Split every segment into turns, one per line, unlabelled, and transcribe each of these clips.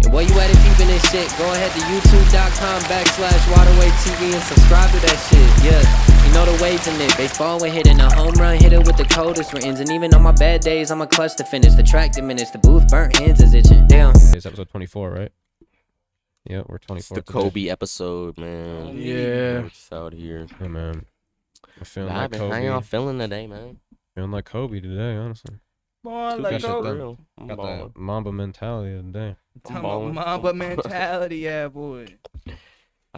So while you at it peeping this shit, go ahead to youtube.com/waterway TV and subscribe to that shit. Yeah, you know the waves in it. Baseball when hitting a home run, hit it with the coldest rains. And even on my bad days, I'm a clutch to finish. The track diminished, the booth burnt, hands is itching. Damn.
It's episode 24, right? Yeah, we're 24.
It's the Kobe episode, man.
Yeah.
It's out here.
Hey, man. I'm feeling
How
like Kobe.
y'all feeling today, man?
Feeling like Kobe today, honestly.
Boy,
Got
like
shit
go.
done. Got that Mamba mentality today.
Talking about Mamba mentality, yeah, boy.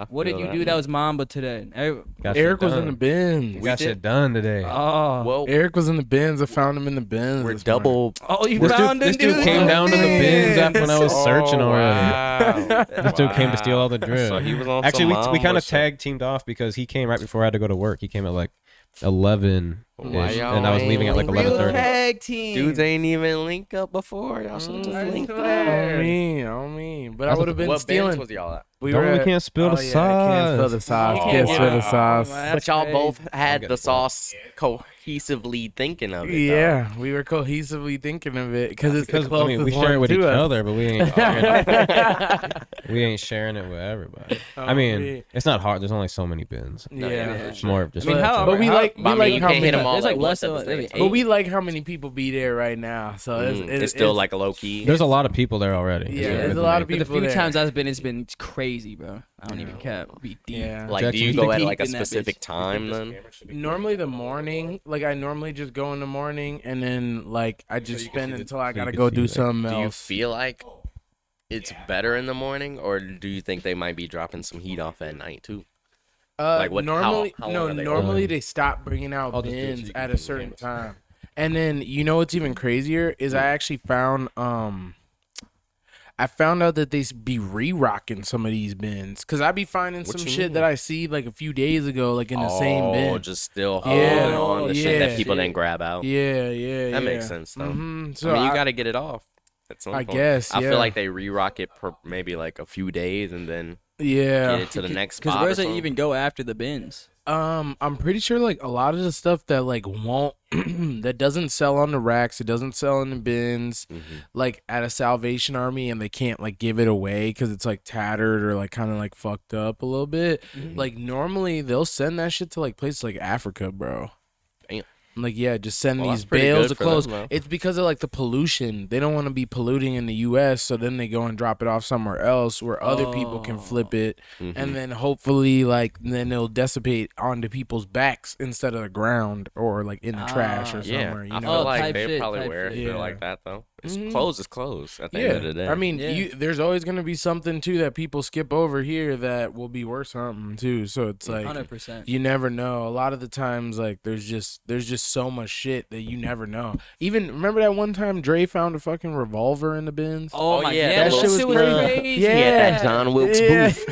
What did you do that was Mamba today?
Eric was in the bins.
We got shit done today.
Oh,
Well,
Eric was in the bins. I found him in the bins.
we're
this
double.
oh, you
This
found
dude,
him, dude.
came down to the bins after when I was searching already.
Wow.
This dude came to steal all the drip.
So he was on
Actually,
some
we kind
Mamba
of
shit.
tag teamed off because he came right before I had to go to work. He came at like 11,
Why y'all
and I was leaving at like
ain't
Real
11:30.
tag team.
Dudes ain't even link up before. Y'all should have just linked
I
up.
don't mean. But I would have been
What
stealing.
bands was y'all at?
We
Don't,
were
we
at-
can't spill the
Oh, yeah, I can't spill
sauce.
the sauce.
Oh,
Can't spill the
wow.
sauce.
Man,
But y'all both
I'll
had
get
the
it for
sauce cohesively thinking of it.
Yeah, we were cohesively thinking of it because it's the
Because I mean, we
closest
share it
one
with each
to us.
other, but we ain't. We ain't sharing it with everybody. I mean, it's not hard. There's only so many bins.
Yeah.
It's more of just.
I mean, how-
But we like
But I mean, you
how
can't hit
many.
them all
There's like
at
less
once
than
at the same
eight.
time.
But we like how many people be there right now. So
It's still like a low key.
There's a lot of people there already.
Yeah,
is
there's
what
a lot
it
of
But the
people
few
there.
times I've been, it's been crazy, bro. I don't even care. Be deep.
Yeah.
Like, do
Jackson,
you
you
go
think
at
he
like a
in that bitch?
specific time then?
Normally the morning, like I normally just go in the morning and then like I just spend until I
so you
gotta
can
go
see
do
that.
something
Do you
else.
feel like it's better in the morning, or do you think they might be dropping some heat off at night too? like what- how-
Normally,
how long
no.
are they
Normally
open?
they stop bringing out
I'll just do it so
bins
you can
at
see
a
the
certain
cameras.
time. And then you know what's even crazier is I actually found I found out that they be re-rocking some of these bins because I be finding
What
some
you
shit
mean?
that I see like a few days ago, like in the same bin.
Just still
Yeah,
holding on to shit that
yeah.
people didn't grab out.
Yeah.
That makes sense though.
So
I mean, you got to get it off at some
I
point.
guess,
I
yeah.
feel like they re-rock it per maybe like a few days and then
yeah.
get it to the next
Because
spot.
where
or
does it
something.
even go after the bins?
I'm pretty sure like a lot of the stuff that like won't that doesn't sell on the racks, it doesn't sell in the bins, like at a Salvation Army, and they can't like give it away because it's like tattered or like kind of like fucked up a little bit. Like normally they'll send that shit to like places like Africa, bro.
Damn.
Like yeah, just send
Well,
these
that's pretty
bales
good
of
for them,
clothes.
though.
It's because of like the pollution. They don't want to be polluting in the U.S., so then they go and drop it off somewhere else where other people can flip it, and then hopefully like then it'll dissipate onto people's backs instead of the ground or like in the trash or
Yeah,
somewhere. You
I
know?
feel like
type
they
shit,
probably
type
wear
shit.
it
Yeah.
like that though. It's
Mhm.
clothes is clothes at the end of the day.
I mean,
Yeah.
there's always gonna be something too that people skip over here that will be worth something too. So it's like
100%.
you never know. A lot of the times, like there's just so much shit that you never know. Even remember that one time Dre found a fucking revolver in the bins.
Oh, my
yeah,
God.
that
That
shit
shit
was
was
crazy.
crazy.
Yeah.
He had that John Wilkes Booth.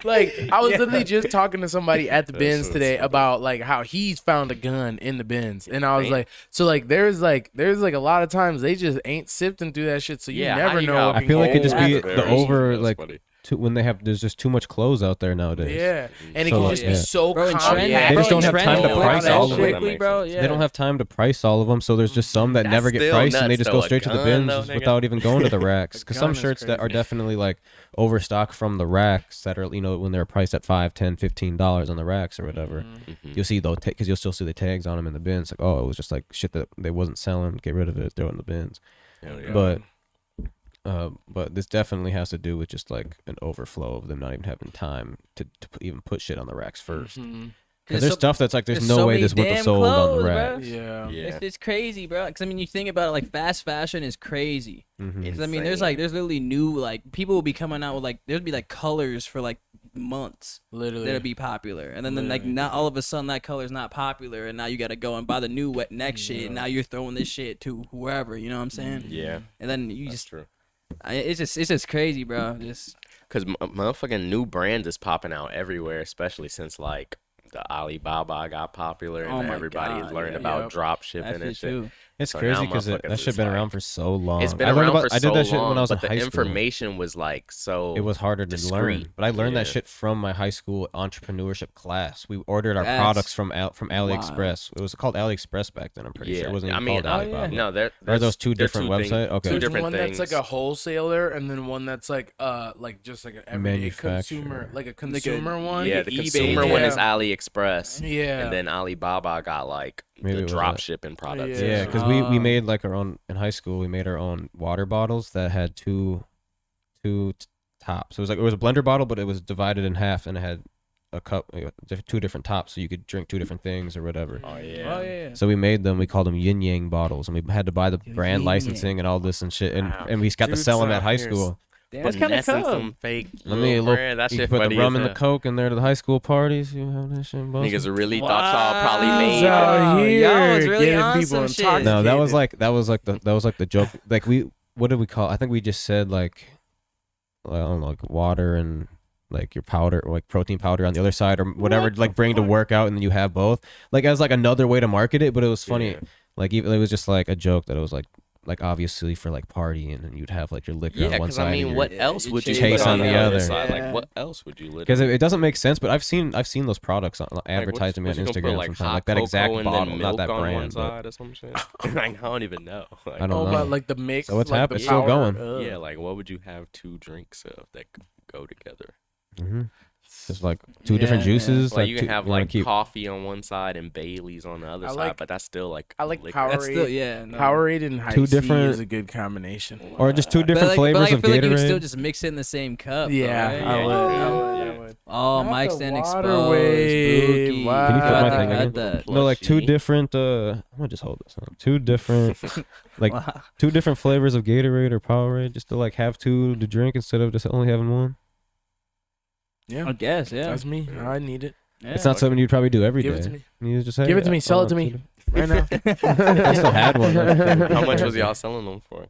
Like I was literally just talking to somebody at the
That
bins
shit was
today
funny.
about like how he's found a gun in the bins, and I was
Damn.
like, so like there's like a lot of times they just ain't sifting through that shit, so you
Yeah, how
never
you
know.
got
What
I
can
feel like
go
it just be
on.
That's
the
very-
over
that's
like
funny.
when they have. There's just too much clothes out there nowadays.
Yeah, and it
So,
can
like,
just
yeah.
be so
Bro, and
compact.
trend,
Yeah,
They just
bro,
don't have
trend
time to
will
price
out
all of
quickly,
them.
bro. Yeah.
They don't have time to price all of them, so there's just some that
That's
never get
still
priced, and they
nuts,
just
though.
go straight to the
A
bins
gun, though, nigga.
without even going to the racks. Because some
gun is
shirts that are
crazy.
definitely like overstock from the racks that are when they're priced at $5, $10, $15 on the racks or whatever. You'll see though, because you'll still see the tags on them in the bins. Like, oh, it was just like shit that they wasn't selling. Get rid of it. Throw it in the bins.
Hell yeah.
But this definitely has to do with just like an overflow of them not even having time to even put shit on the racks first. Because there's stuff that's like, there's
there's
no
so
way
many
this would have
damn
sold on
clothes,
the
bro.
racks.
Yeah.
Yeah.
It's crazy, bro. Because I mean, you think about it, like fast fashion is crazy.
Mhm.
'Cause, I mean, there's literally new like people will be coming out with like there'd be like colors for like months
Literally.
that'll be popular, and then like not all of a sudden that color's not popular, and now you got to go and buy the new wet neck shit. And now you're throwing this shit to whoever, you know what I'm saying?
Yeah,
And then you
that's
just
true.
it's just crazy, bro. Just
Because motherfucking new brands is popping out everywhere, especially since like the Alibaba got popular and
Oh my
everybody
God,
is learning
yeah.
about
Yep.
drop shipping
that
and
shit
shit.
too.
It's
So
crazy
now
because that
motherfuckers
shit
is
been
like-
around for so long.
It's been
I learned
around
about,
for
I did
so
that shit
long,
when I was in
but
high
the
school.
information was like so.
It was harder to
discreet.
learn, but I learned that
Yeah.
shit from my high school entrepreneurship class. We ordered our
That's
products from
wild.
AliExpress. It was called AliExpress back then. I'm pretty sure
Yeah,
it wasn't
I
even
mean,
called Alibaba.
no,
Are
there's
those two
they're
different
things-
websites? Okay.
Two
There's
different
one
things.
that's like a wholesaler, and then one that's like just like an everyday
Manufacturer.
consumer, like a consumer one.
Yeah,
like
the
eBay
consumer one is
Yeah.
AliExpress.
Yeah.
And then Alibaba got like
Maybe it
the
was
drop
that.
shipping products.
Yeah.
Yeah, because we made like our own in high school. We made our own water bottles that had two tops. It was a blender bottle, but it was divided in half, and it had a cup, two different tops, so you could drink two different things or whatever.
Oh yeah.
Oh yeah.
So we made them. We called them Yin Yang bottles, and we had to buy the brand
Yin
licensing and all this and shit. And
Wow.
and we got to
Dudes
sell them
out
at high
here
school.
Damn, that's kind of
Finessing
cool.
some fake.
Let me look.
brand. That
You
shit
put
funny
the rum
as
and the
hell.
coke in there to the high school parties. You have that shit. busting.
Niggas really thought y'all probably
Wow.
made.
out
Y'all
here
was really
getting
on
people
some shit.
intoxicated.
No, that was like the joke. Like what did we call? I think we just said like, I don't know, like water and like your powder, or like protein powder on the other side, or whatever. Like bring to work out, and then you have both. Like as like another way to market it, but it was funny.
Yeah.
Like even it was just like a joke that it was like obviously for like partying, and you'd have like your liquor
Yeah,
on one
because
side.
I mean,
and
what
your-
else would you
chase
put
on the other.
side?
Yeah.
Like, what else would you literally?
Because it doesn't make sense, but I've seen those products advertised to me on
what you gonna put,
Instagram
like
sometimes,
hot
like that exact
cocoa and
bottle,
then
not
milk
that
on one
brand. But,
side or some shit. Like, I don't even know. Like,
I don't
Oh,
know.
but like the mix.
So what's
like,
happened?
the
It's still
power-
going.
yeah, like what would you have two drinks of that could go together?
Mhm. Just like two different
Yeah.
juices.
Like you can have
wanna
like coffee on one side and Bailey's on the other
I
side,
like-
but that's still like
I like
liquor.
Powerade.
That's still no.
Powerade and high
Two
C
different-
is a good combination.
or just two
But
different
like,
flavors
but like, I
of
feel like you
Gatorade.
would still just mix it in the same cup. though,
Yeah,
right?
I
Yeah,
would.
you
I
could,
would.
yeah.
I would.
Oh,
Not
Mike's
the
then
water
exposed.
wave.
Spooky.
Wow.
Can you put
I
my
think
thing
I
in?
had that.
No, like two
Slushy.
different. I'm gonna just hold this. Two different, like
Wow.
two different flavors of Gatorade or Powerade, just to like have two to drink instead of just only having one.
Yeah,
I guess, yeah.
that's me. I need it.
Yeah.
It's not something you'd probably do every day.
Give it to me.
You just say,
Give it to me.
I
Sell it to
want
me
two
right now.
I still had one.
How much was y'all selling them for?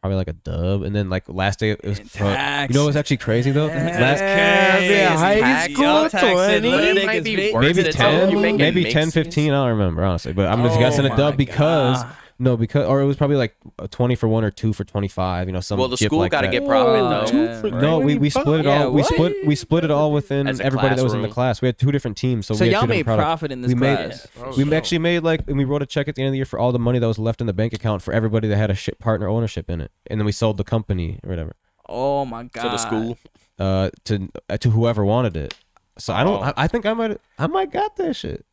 Probably like a dub, and then like last day it was.
Tax.
You know what's actually crazy though? Last,
Yeah, high
Tax.
school,
Y'all taxing
20.
little
It might
niggas,
be
bitch.
worth
maybe
it, though.
10,
You making
maybe 10,
mixes?
15. I don't remember honestly, but I'm just guessing a
my
dub because
God.
no, because or it was probably like a 20 for one or 2 for 25. You know, some.
Well, the
jip
school
like
got to
that.
get profit
Oh,
though.
yeah.
right?
No, we split it
Yeah,
all. We
what?
split it all within
As a
everybody that was in the
classroom.
class. We had two different teams, so
So
we had
y'all
two
made
different products.
profit in this
We made-
class.
Oh,
We
so-
actually made like, and we wrote a check at the end of the year for all the money that was left in the bank account for everybody that had a shit partner ownership in it, and then we sold the company or whatever
Oh my god.
To the school.
to whoever wanted it. So I don't.
Oh.
I think I might got that shit.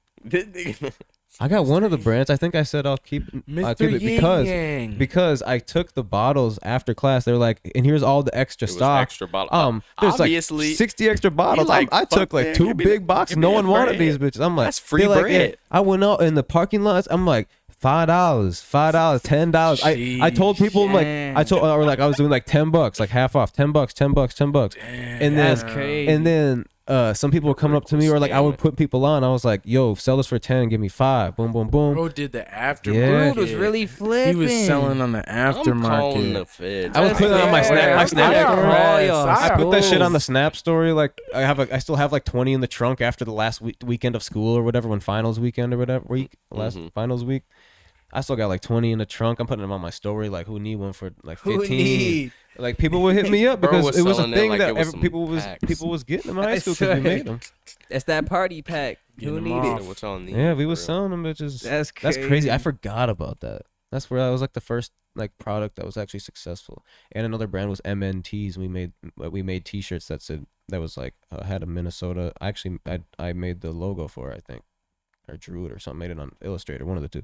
I got one of the brands. I think I said I'll keep it
Mr. Yin
because I took the bottles after class. They're like, and here's all the extra
It was
stock.
extra bottle.
There's
Obviously,
like 60 extra bottles.
like,
I took
fuck
like
that,
2
give me
big
the-
boxes.
give
No
me
one
the
wanted
bread.
these bitches. I'm like,
That's free
they're like,
bread.
yeah. I went out in the parking lots. I'm like, $5, $10. I told people, I'm like, or like I was doing like $10, like half off, $10, $10. And
That's
then,
crazy.
and then some people would come up to me, or like I would put people on. I was like, yo, sell this for 10 and give me 5. Boom, boom, boom.
Bro did the aftermarket.
Yeah.
Dude was really flipping.
He was selling on the
I'm calling the
aftermarket.
feds.
I was putting it on my Snap story. I put that shit on the
the.
Snap story. Like I still have like 20 in the trunk after the last weekend of school or whatever, when finals weekend or whatever last finals week. I still got like 20 in the trunk. I'm putting them on my story. Like, who need one for like 15?
Who need?
Like people would hit me up
Bro
because
was
it was a
selling it
thing
like
that
it was some
people was getting in high school because we made them.
That's that party pack. Who
them
need
off.
it?
What y'all need?
Yeah, we
for
was
real?
selling them bitches.
That's
That's crazy.
crazy.
I forgot about that. That's where that was like the first like product that was actually successful. And another brand was MNTs. We made T-shirts that was like had a Minnesota. Actually, I made the logo for it, I think, or drew it or something. Made it on Illustrator, one of the two.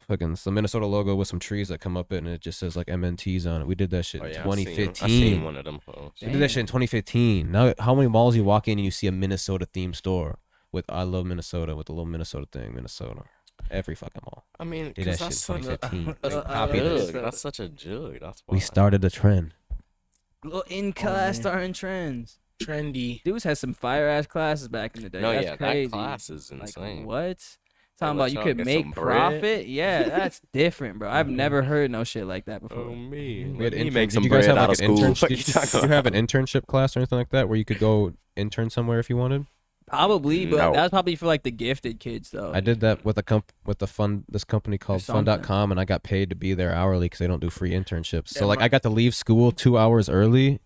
Fucking it's the Minnesota logo with some trees that come up it, and it just says like MNTs on it. We did that shit
Oh,
in
yeah,
2015.
I seen one of them.
We did that shit in 2015. Now, how many malls you walk in and you see a Minnesota themed store with "I love Minnesota" with the little Minnesota thing, Minnesota. Every fucking mall.
I mean,
Did that
'cause
shit in
that's such a
2015.
that's
They
a
copied it.
jug. That's such a jug. That's why.
We started a trend.
Little in class starting trends.
Trendy.
Dudes had some fire ass classes back in the day.
No,
That's
yeah,
crazy.
that class is
Like
insane.
what? Talking
let
about you
y'all
could
get
make
some bread?
profit? Yeah, that's different, bro. I've never heard no shit like that before.
Oh me,
We had
let me
interns.
make
Did
some
you guys
bread
have
out
like
of
an
school.
internship?
What you
Did
talking
you have
about?
an internship class or anything like that where you could go intern somewhere if you wanted?
Probably, but
No.
that's probably for like the gifted kids though.
I did that with this company called
something.
Fun.com, and I got paid to be there hourly because they don't do free internships. So
Yeah,
like I got to leave school 2 hours early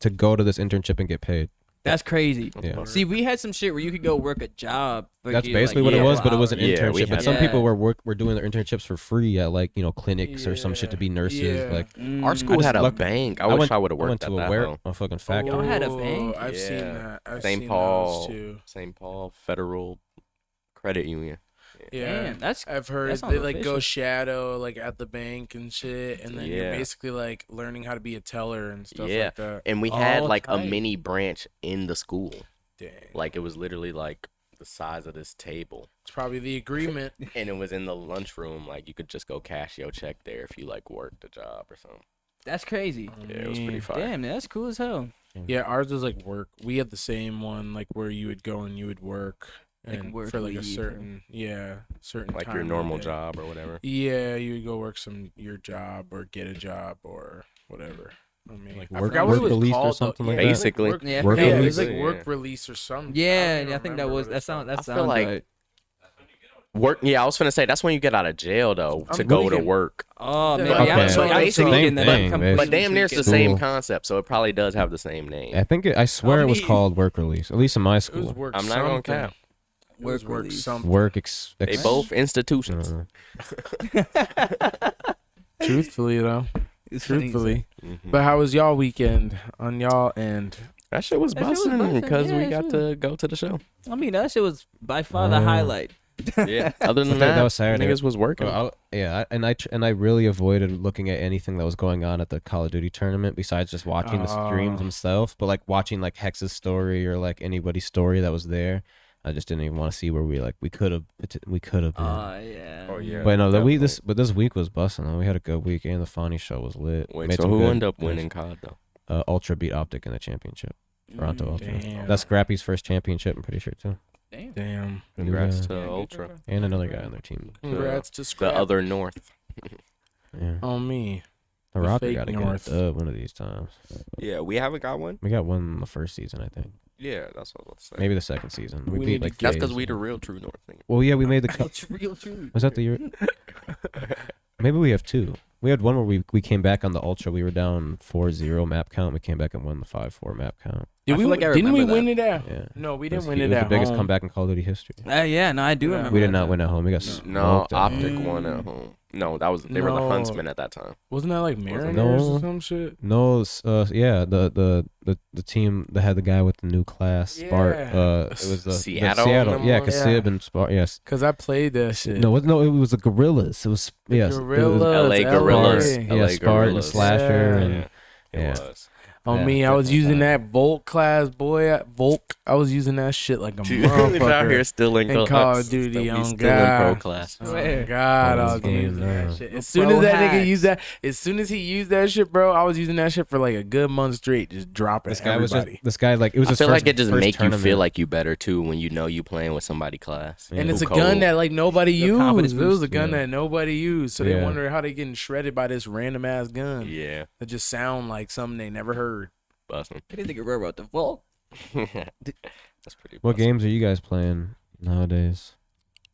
to go to this internship and get paid.
That's crazy.
Yeah.
See, we had some shit where you could go work a job. for
That's
you,
basically
like,
what it was,
couple
but it was an
hours.
Yeah, we
internship. But
had
some
that.
people were doing their internships for free at like clinics or some shit to be nurses.
Yeah.
Like
Our school
just
had a
luck-
bank. I wish I would have
went
worked
to
at
a
that.
a fucking factory.
Y'all had a
Oh,
bank?
I've seen
Yeah.
that. I've
St.
seen
Paul,
those too.
St. Paul Federal Credit Union.
Yeah,
Damn, that's
I've heard
that sounds
they like go
official.
shadow like at the bank and shit, and then you're
Yeah.
basically like learning how to be a teller and stuff
Yeah.
like that.
And we had
Oh,
like a
tight.
mini branch in the school.
Dang,
Like it was literally like the size of this table.
it's probably the agreement.
And it was in the lunchroom. Like you could just go cash your check there if you like worked a job or something.
That's crazy.
Yeah, it was pretty fire.
Damn, that's cool as hell.
Yeah, ours was like work. We had the same one, like where you would go and you would work,
Like
and
work
for like a
leave
certain certain
Like
time
your
of the
normal
day.
job or whatever.
Yeah, you would go work your job or get a job or whatever. I mean,
Like
I
work-
forgot what it
work
was
release or
called, though.
something like
Yeah,
that?
it was
Basically.
work,
Yeah,
Work
yeah, it
release?
was like
Yeah.
work release or something.
Yeah,
don't
I think that
remember
was
what
that
it's
sound
called.
that
I feel
sounds
like-
right.
Work. Yeah, I was finna say that's when you get out of jail though to
I'm
go to
tweaking.
work.
Oh, maybe
Okay.
I'm,
So
I'm
basically-
tweaking then.
Same
I'm
thing,
completely
But damn near it's the
tweaking.
same
Cool.
concept, so it probably does have the same name.
I think I swear it was
me-
called work release, at least in my
It was
school.
work
I'm not gonna
something.
cap.
It was
Work
work
release.
something.
Work
They both institutions.
Truthfully though,
It's funny,
truthfully.
Mhm.
But how was y'all weekend on y'all end?
That shit was
That shit was
busting
bustin',
because
yeah,
we
it
got
was.
to go to the show.
I mean, that shit was by far the highlight.
Yeah. Other than
That
that,
was Saturday.
niggas was working.
I really avoided looking at anything that was going on at the Call of Duty tournament besides just watching the streams
Oh.
themselves. But like watching like Hex's story or like anybody's story that was there, I just didn't even want to see where we could have been.
Yeah.
Oh yeah.
But no,
definitely.
this week was busting. Though. We had a good week, and the Fawny show was lit.
Wait,
Made
so
some
who
good
ended up
plays.
winning COD though?
Ultra beat Optic in the championship. Toronto Ultra.
Damn.
That's Scrappy's first championship. I'm pretty sure too.
Damn.
Congrats
Yeah.
to
Yeah,
Ultra.
And another guy on their team.
Congrats to
The
Scrap.
other North.
Yeah.
on me.
The
the
Rocker
fake
got to get
North.
a dub one of these times.
Yeah, we haven't got one.
We got one in the first season, I think.
Yeah, that's what I was about to say.
Maybe the second season.
We
We
need
beat
to
like
That's
Jays.
because we the real true North thing.
Well, yeah, we made the cut.
It's real true.
Was that the year? Maybe we have two. We had one where we came back on the Ultra. We were down 4-0 map count. We came back and won the 5-4 map count.
Did
feel like I
didn't we
remember
win it at?
Yeah.
No, we
It was
didn't win
hu-
it
was
at
the biggest
home.
comeback in Call of Duty history.
Yeah, no, I do
Yeah.
remember.
We did
that.
not win at home. We got
No,
smoked at
Optic
home.
won at home. No, that was they were the
No.
Huntsmen at that time.
Wasn't that like Mariners
No.
or some shit?
No, yeah, the team that had the guy with the new class, Bart.
Yeah.
It was the
Seattle
Seattle,
them
yeah,
ones?
because
Yeah.
Sib and Spart, yes.
Cause I played that shit.
No, it was the Gorillas. It was yes, it was
Gorillas,
LA Gorillas.
LA.
Yeah,
LA
Spart and
Gorillas.
Slasher
Yeah.
and
It
yeah.
was.
On
Yeah,
me, I was
different
using
time.
that Volk class, boy. Volk, I was using that shit like a
Dude, out
motherfucker.
here still in
in
class.
Call of Duty,
We
on
still in pro
God.
class.
Oh
Swear.
God, I
Oh,
was
this game
using that
now.
shit.
The
As soon
pro
as that nigga
hacks.
used that, as soon as he used that shit, bro, I was using that shit for like a good month straight, just dropping
This guy was
everybody.
just this guy like it was.
I
his
feel
first,
like it just
first
make you feel
tournament.
like you better too when you know you playing with somebody class.
Yeah.
And it's
Who
a gun
cold.
that like nobody
The confidence
used. It was a
boost.
gun
Yeah.
that nobody used. So they
Yeah.
wonder how they getting shredded by this random ass gun
Yeah,
that just sound like something they never heard.
busting.
I didn't think it wrote the Volk.
That's pretty.
What
busting.
games are you guys playing nowadays?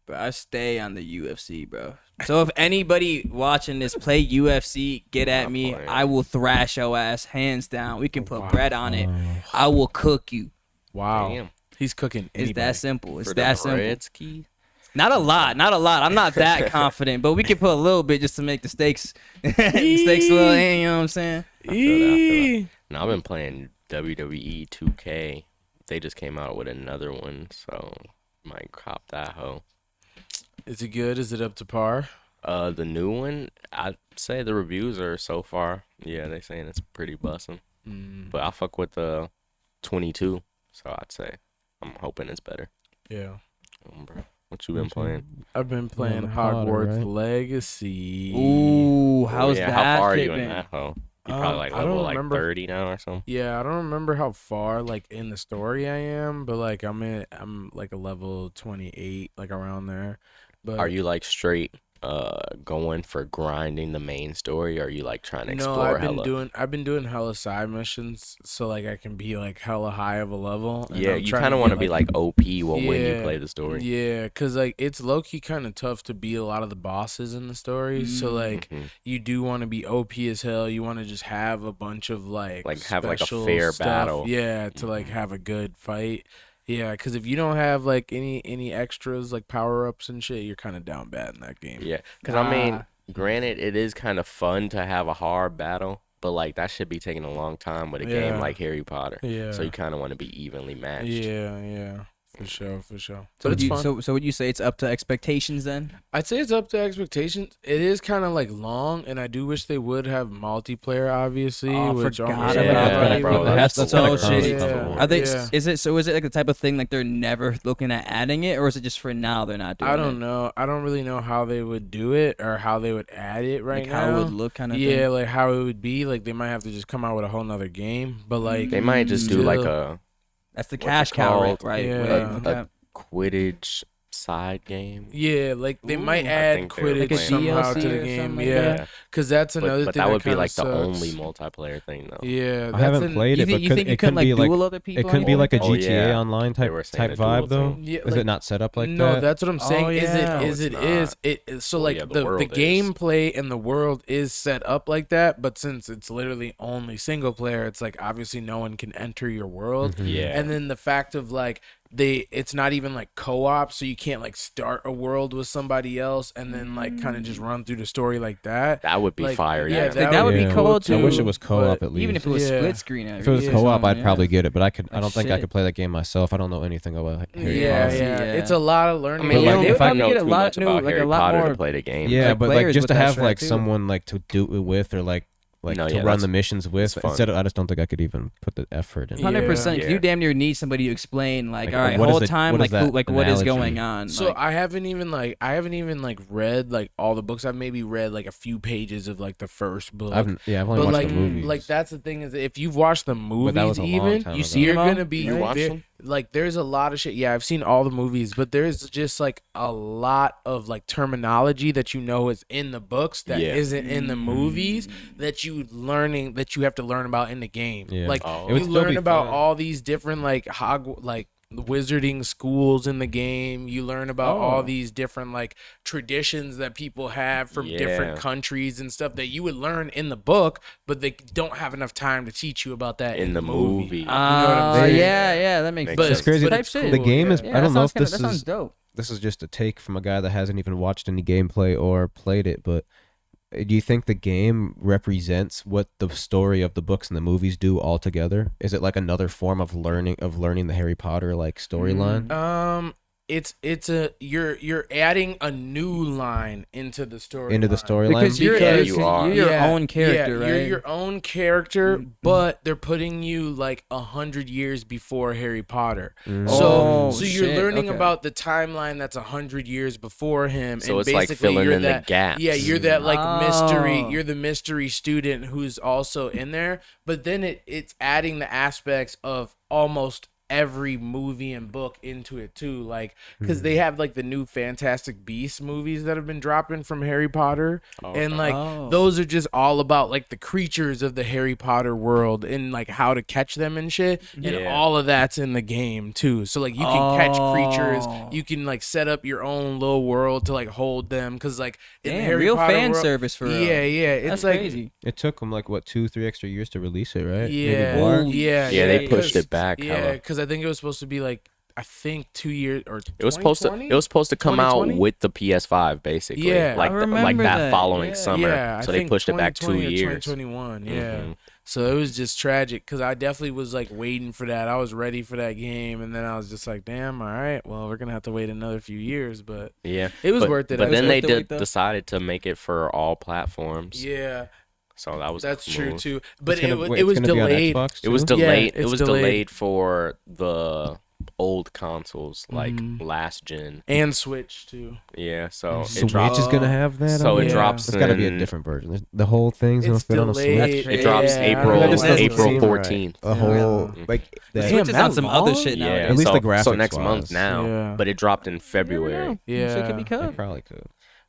But I stay on the UFC, bro. So if anybody watching this play UFC, get at
Not
me.
playing.
I will thrash your ass hands down. We can put
Wow.
bread on it.
Oh.
I will cook you.
Wow,
Damn.
he's cooking.
It's
Anybody.
that simple. It's
For
that
the
simple.
Gretzky?
Not a lot. Not a lot. I'm not that confident, but we can put a little bit just to make the stakes, the stakes a little. You know what I'm saying?
I feel that. No, I've been playing WWE 2K. They just came out with another one, so might cop that hoe.
Is it good? Is it up to par?
The new one, I'd say the reviews are so far. Yeah, they saying it's pretty bussin'. But I fuck with the 22, so I'd say I'm hoping it's better.
Yeah.
Bro, what you been playing?
I've been playing
the Potter,
Hogwarts
right?
Legacy.
Ooh, how's
yeah,
that?
how far are
shit
you in
been?
that hoe? You probably like
I don't
level like
remember.
30 now or something.
Yeah, I don't remember how far like in the story I am, but like I'm like a level 28, like around there. But
Are you like straight going for grinding the main story, or are you like trying to
No,
explore
I've been doing hella side missions, so like I can be like hella high of a level. And
Yeah,
I'm
you
trying
kind of
to
want
get,
to be like OP when you
Yeah,
play the story.
Yeah, cause like it's low key kind of tough to beat a lot of the bosses in the story. So like
Mhm.
you do want to be OP as hell. You want to just have a bunch of like
Have like a
special
fair
stuff.
battle.
Yeah, to like have a good fight. Yeah, cause if you don't have like any extras like power ups and shit, you're kind of down bad in that game.
Yeah, because I mean, granted, it is kind of fun to have a hard battle, but like that should be taking a long time with a game
Yeah.
like Harry Potter.
Yeah.
So you kind of want to be evenly matched.
Yeah, for sure.
So
But
would
it's
you
fun.
so would you say it's up to expectations then?
I'd say it's up to expectations. It is kind of like long, and I do wish they would have multiplayer, obviously.
Oh,
which
forgot
almost
about
everybody
that,
bro.
would.
That's
that's
the
kinda
worst.
crazy.
Yeah.
Are they?
Yeah.
Is it like the type of thing like they're never looking at adding it, or is it just for now they're not doing it?
I don't know. I don't really know how they would do it or how they would add it right
Like
now.
how it would look kind of
Yeah,
thing.
like how it would be. Like they might have to just come out with a whole nother game. But like
They might just do like a
That's the
what's
cash
it
cow,
called?
right?
Yeah.
Okay.
Quidditch side game.
yeah, like they might
I
add
think they were
Quidditch
Like a
somehow
DLC
to the
or
game.
something like
Yeah,
that?
because that's another
But
thing
that would be
kinda
like the
sucks.
only multiplayer thing though.
Yeah,
I
that's
haven't
an-
played
You
it,
think
but
you
could,
think you
it
could
could
like
be like
duel other people?
it could be like a
Oh,
GTA
yeah.
Online
They
type
were saying
type
a duel
vibe though.
thing.
Yeah,
Is
like-
it not set up like
no,
that?
that's what I'm saying.
Oh,
Is
yeah.
it? Is
No,
it?
it's
Is it? So
Well,
like
yeah, the
the
world is.
gameplay and the world is set up like that, but since it's literally only single player, it's like obviously no one can enter your world.
Yeah.
And then the fact of like it's not even like co-op, so you can't like start a world with somebody else and then like kind of just run through the story like that.
That would be
Like,
fire.
yeah,
Yeah,
that would be
Yeah.
cool
I
too.
wish it was co-op
but
at least.
Even if it was
Yeah.
split screen.
If it was
Yeah.
co-op, I'd
yeah.
probably get it, but I
Like,
don't think I
shit.
could play that game myself. I don't know anything about Harry
Yeah,
Potter.
yeah,
Yeah.
It's a lot of
I
learning.
mean,
But,
you
like,
don't
if I
have to know
get a
too
lot
much
new-
about
like, a
Harry
lot
Potter
more-
to play the game.
Yeah,
like
but like
players
just
with
to
that
have
shit,
like
too.
someone like to do it with or like
No,
to
yeah,
run
that's-
the missions with
fun.
instead of I just don't think I could even put the effort in.
Yeah.
100%.
Yeah.
You damn near need somebody to explain, like,
Like,
all right,
what is
whole
the-
time,
what is
like,
that
like what is
analogy?
going on?
So
like,
I haven't even like read like all the books. I've maybe read like a few pages of like the first book.
I've only
but
watched
like
the movies.
like that's the thing is if you've watched the movies
that was a long
even
time
You
ago.
see
you're
them all?
gonna be
You watched them?
like there's a lot of shit. Yeah, I've seen all the movies, but there's just like a lot of like terminology that you know is in the books that
Yeah.
not in the movies that you have to learn about in the game.
Yeah.
Like
Oh.
It would
you
still
learn
be
about
fun.
all these different like the wizarding schools in the game. You learn about all these different like traditions that people have from different
Yeah.
countries and stuff that you would learn in the book, but they don't have enough time to teach you about that in
the movie.
You know what I'm saying?
yeah, that makes
Makes
But
sense.
it's crazy.
but
Type
it's
shit.
The
cool,
game
yeah.
is.
Yeah,
I
that
don't know
sounds
if this
that sounds
is.
dope.
This is just a take from a guy that hasn't even watched any gameplay or played it, but do you think the game represents what the story of the books and the movies do altogether? Is it like another form of learning the Harry Potter like storyline?
It's a you're adding a new line into the story.
Into the storyline?
Because you're,
Yeah,
you're,
you are.
you're your own character, right?
You're your own character, but they're putting you like 100 years before Harry Potter.
Oh,
So you're
shit,
learning
okay.
about the timeline that's 100 years before him.
So
and
it's like
basically
filling
you're
in the
that,
gaps.
Yeah, you're that like mystery.
Oh.
You're the mystery student who's also in there. But then it's adding the aspects of almost every movie and book into it too, like because they have like the new Fantastic Beasts movies that have been dropping from Harry Potter, and like those are just all about like the creatures of the Harry Potter world and like how to catch them and shit, and
Yeah.
all of that's in the game too. So like you can catch creatures, you can like set up your own little world to like hold them, because like in the
Damn,
Harry
real
Potter
fan
world,
service for real.
yeah, it's
That's
like
crazy.
It took them like what 2-3 extra years to release it, right?
yeah,
Maybe more?
yeah,
Yeah, they pushed
'cause-
it back
Yeah,
hella.
because I think it was supposed to be like 2 years or
It was supposed to.
2020?
It was supposed to come out
2020?
with the PS5, basically.
Yeah.
like
I
like
remember
that
that.
following
Yeah.
summer.
Yeah,
so
I
they
think
pushed it back 2
2020 or
years.
2021, yeah.
Mhm.
So it was just tragic because I definitely was like waiting for that. I was ready for that game, and then I was just like, "Damn, all right, well, we're gonna have to wait another few years." But
Yeah,
it was
but,
worth it.
But
I
then
was
they
worth
the wait, though.
decided to make it for all platforms.
yeah,
So that was
that's
cool.
true too. But
It's gonna- wait,
it
it's
was
gonna be on
delayed.
Xbox
It was
too?
delayed.
it's
it was
delayed.
delayed for the old consoles, like last gen.
And Switch too.
Yeah, so
Switch
it drops.
is gonna have that.
So
on
it
it?
drops.
It's gotta be a
in-
different version. The whole thing's gonna
It's
fit on a
delayed.
Switch.
It drops
Yeah,
April
That just doesn't
April
seem right.
14th.
A whole
Yeah.
like that.
Switch is
that
on some other
long?
shit now.
Yeah,
At least
so,
the graphics
So next
wise.
month now,
Yeah.
but it dropped in February.
Yeah,
Shit could be
It
cut.
probably could.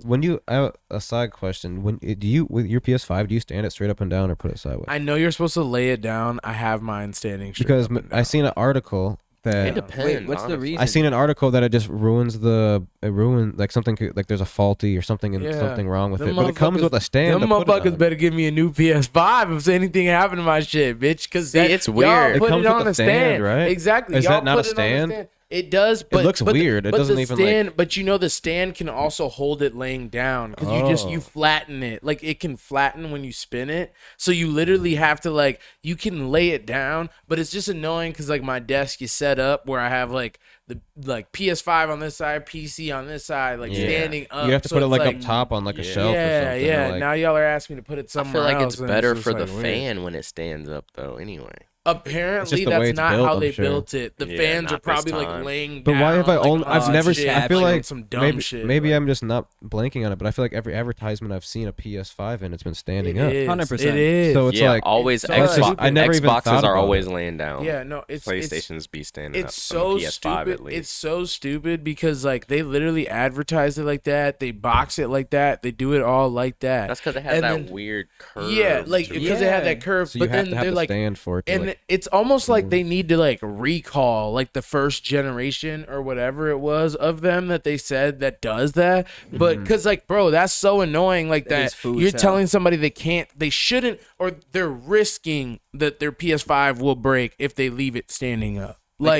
When you a side question, when do you with your PS5, do you stand it straight up and down or put it sideways?
I know you're supposed to lay it down. I have mine standing straight
Because
up and
I
down.
seen an article
It
that
depends.
Wait, what's the
honestly.
reason?
I seen an article that it just ruins like something like there's a faulty or something
Yeah.
something wrong with
Them
it. But it comes
motherfuckers-
with a stand.
Them
to put it
motherfuckers
on.
better give me a new PS5 if anything happened to my shit, bitch. Because
See, it's
y'all
weird.
It
put
comes
it
with
on
a
a
stand,
stand,
right?
Exactly.
Is
Y'all
that not
put
a
it on
stand?
It does, but
looks
but
weird. It
but
doesn't
the
even, like-
stand, But you know, the stand can also hold it laying down because you
Oh.
flatten it. Like it can flatten when you spin it, so you literally have to you can lay it down, but it's just annoying because my desk is set up where I have the PS5 on this side, PC on this side,
Yeah.
standing up.
You have to
so
put it
it's
up top on a
Yeah.
shelf or
Yeah,
something.
yeah.
or, like-
Now y'all are asking me to put it
I
somewhere
feel like
else,
it's
and
better
just,
for the
weird.
fan when it stands up, though. Anyway,
Apparently,
the way
that's
it's
not
built,
how
I'm
they
sure.
built it. The
Yeah,
fans are
not this
probably
time.
laying
But
down.
why have I only? I've
on
never.
shit,
I feel like
some dumb
maybe
shit.
maybe I'm just not blanking on it, but I feel like every advertisement I've seen a PS5 and it's been standing up.
100%.
It is.
So it's
yeah,
like
always
so
Xbox.
stupid.
I never even
Xboxes
thought
are
about
always
it.
laying down.
Yeah, no, it's
PlayStation's be standing up.
It's
From
so
the PS5
stupid.
at least.
It's so stupid because they literally advertise it like that. They box it like that. They do it all like that.
That's because it has
And
that
then-
weird curve.
Yeah,
to it.
because it had that curve.
So you
but
have
then
to have
they're
the stand for it. To
and it's almost like they need to recall the first generation or whatever it was of them that they said that does that. But because bro, that's so annoying.
is
That
food
you're
sound.
telling somebody they shouldn't, or they're risking that their PS5 will break if they leave it standing up.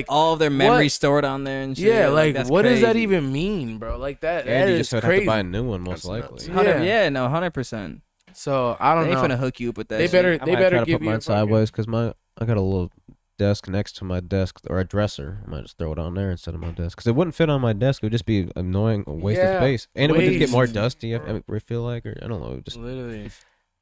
All of their memory
what?
stored on there and shit.
Yeah,
that's
what does that
crazy.
even mean, bro? That
and you
is
just would
crazy.
have to buy a new one most
That's
likely.
nuts.
Yeah.
100%.
So I don't
They
know.
finna hook you up with that.
They
shit.
better.
I
They
might
better
try to
give
put
you
mine
a fucking-
sideways because I got a little desk next to my desk or a dresser. I might just throw it on there instead of my desk because it wouldn't fit on my desk. It would just be annoying, a waste
Yeah,
of space, and it would just get more
waste.
dusty. I feel like, or I don't know, just
Literally.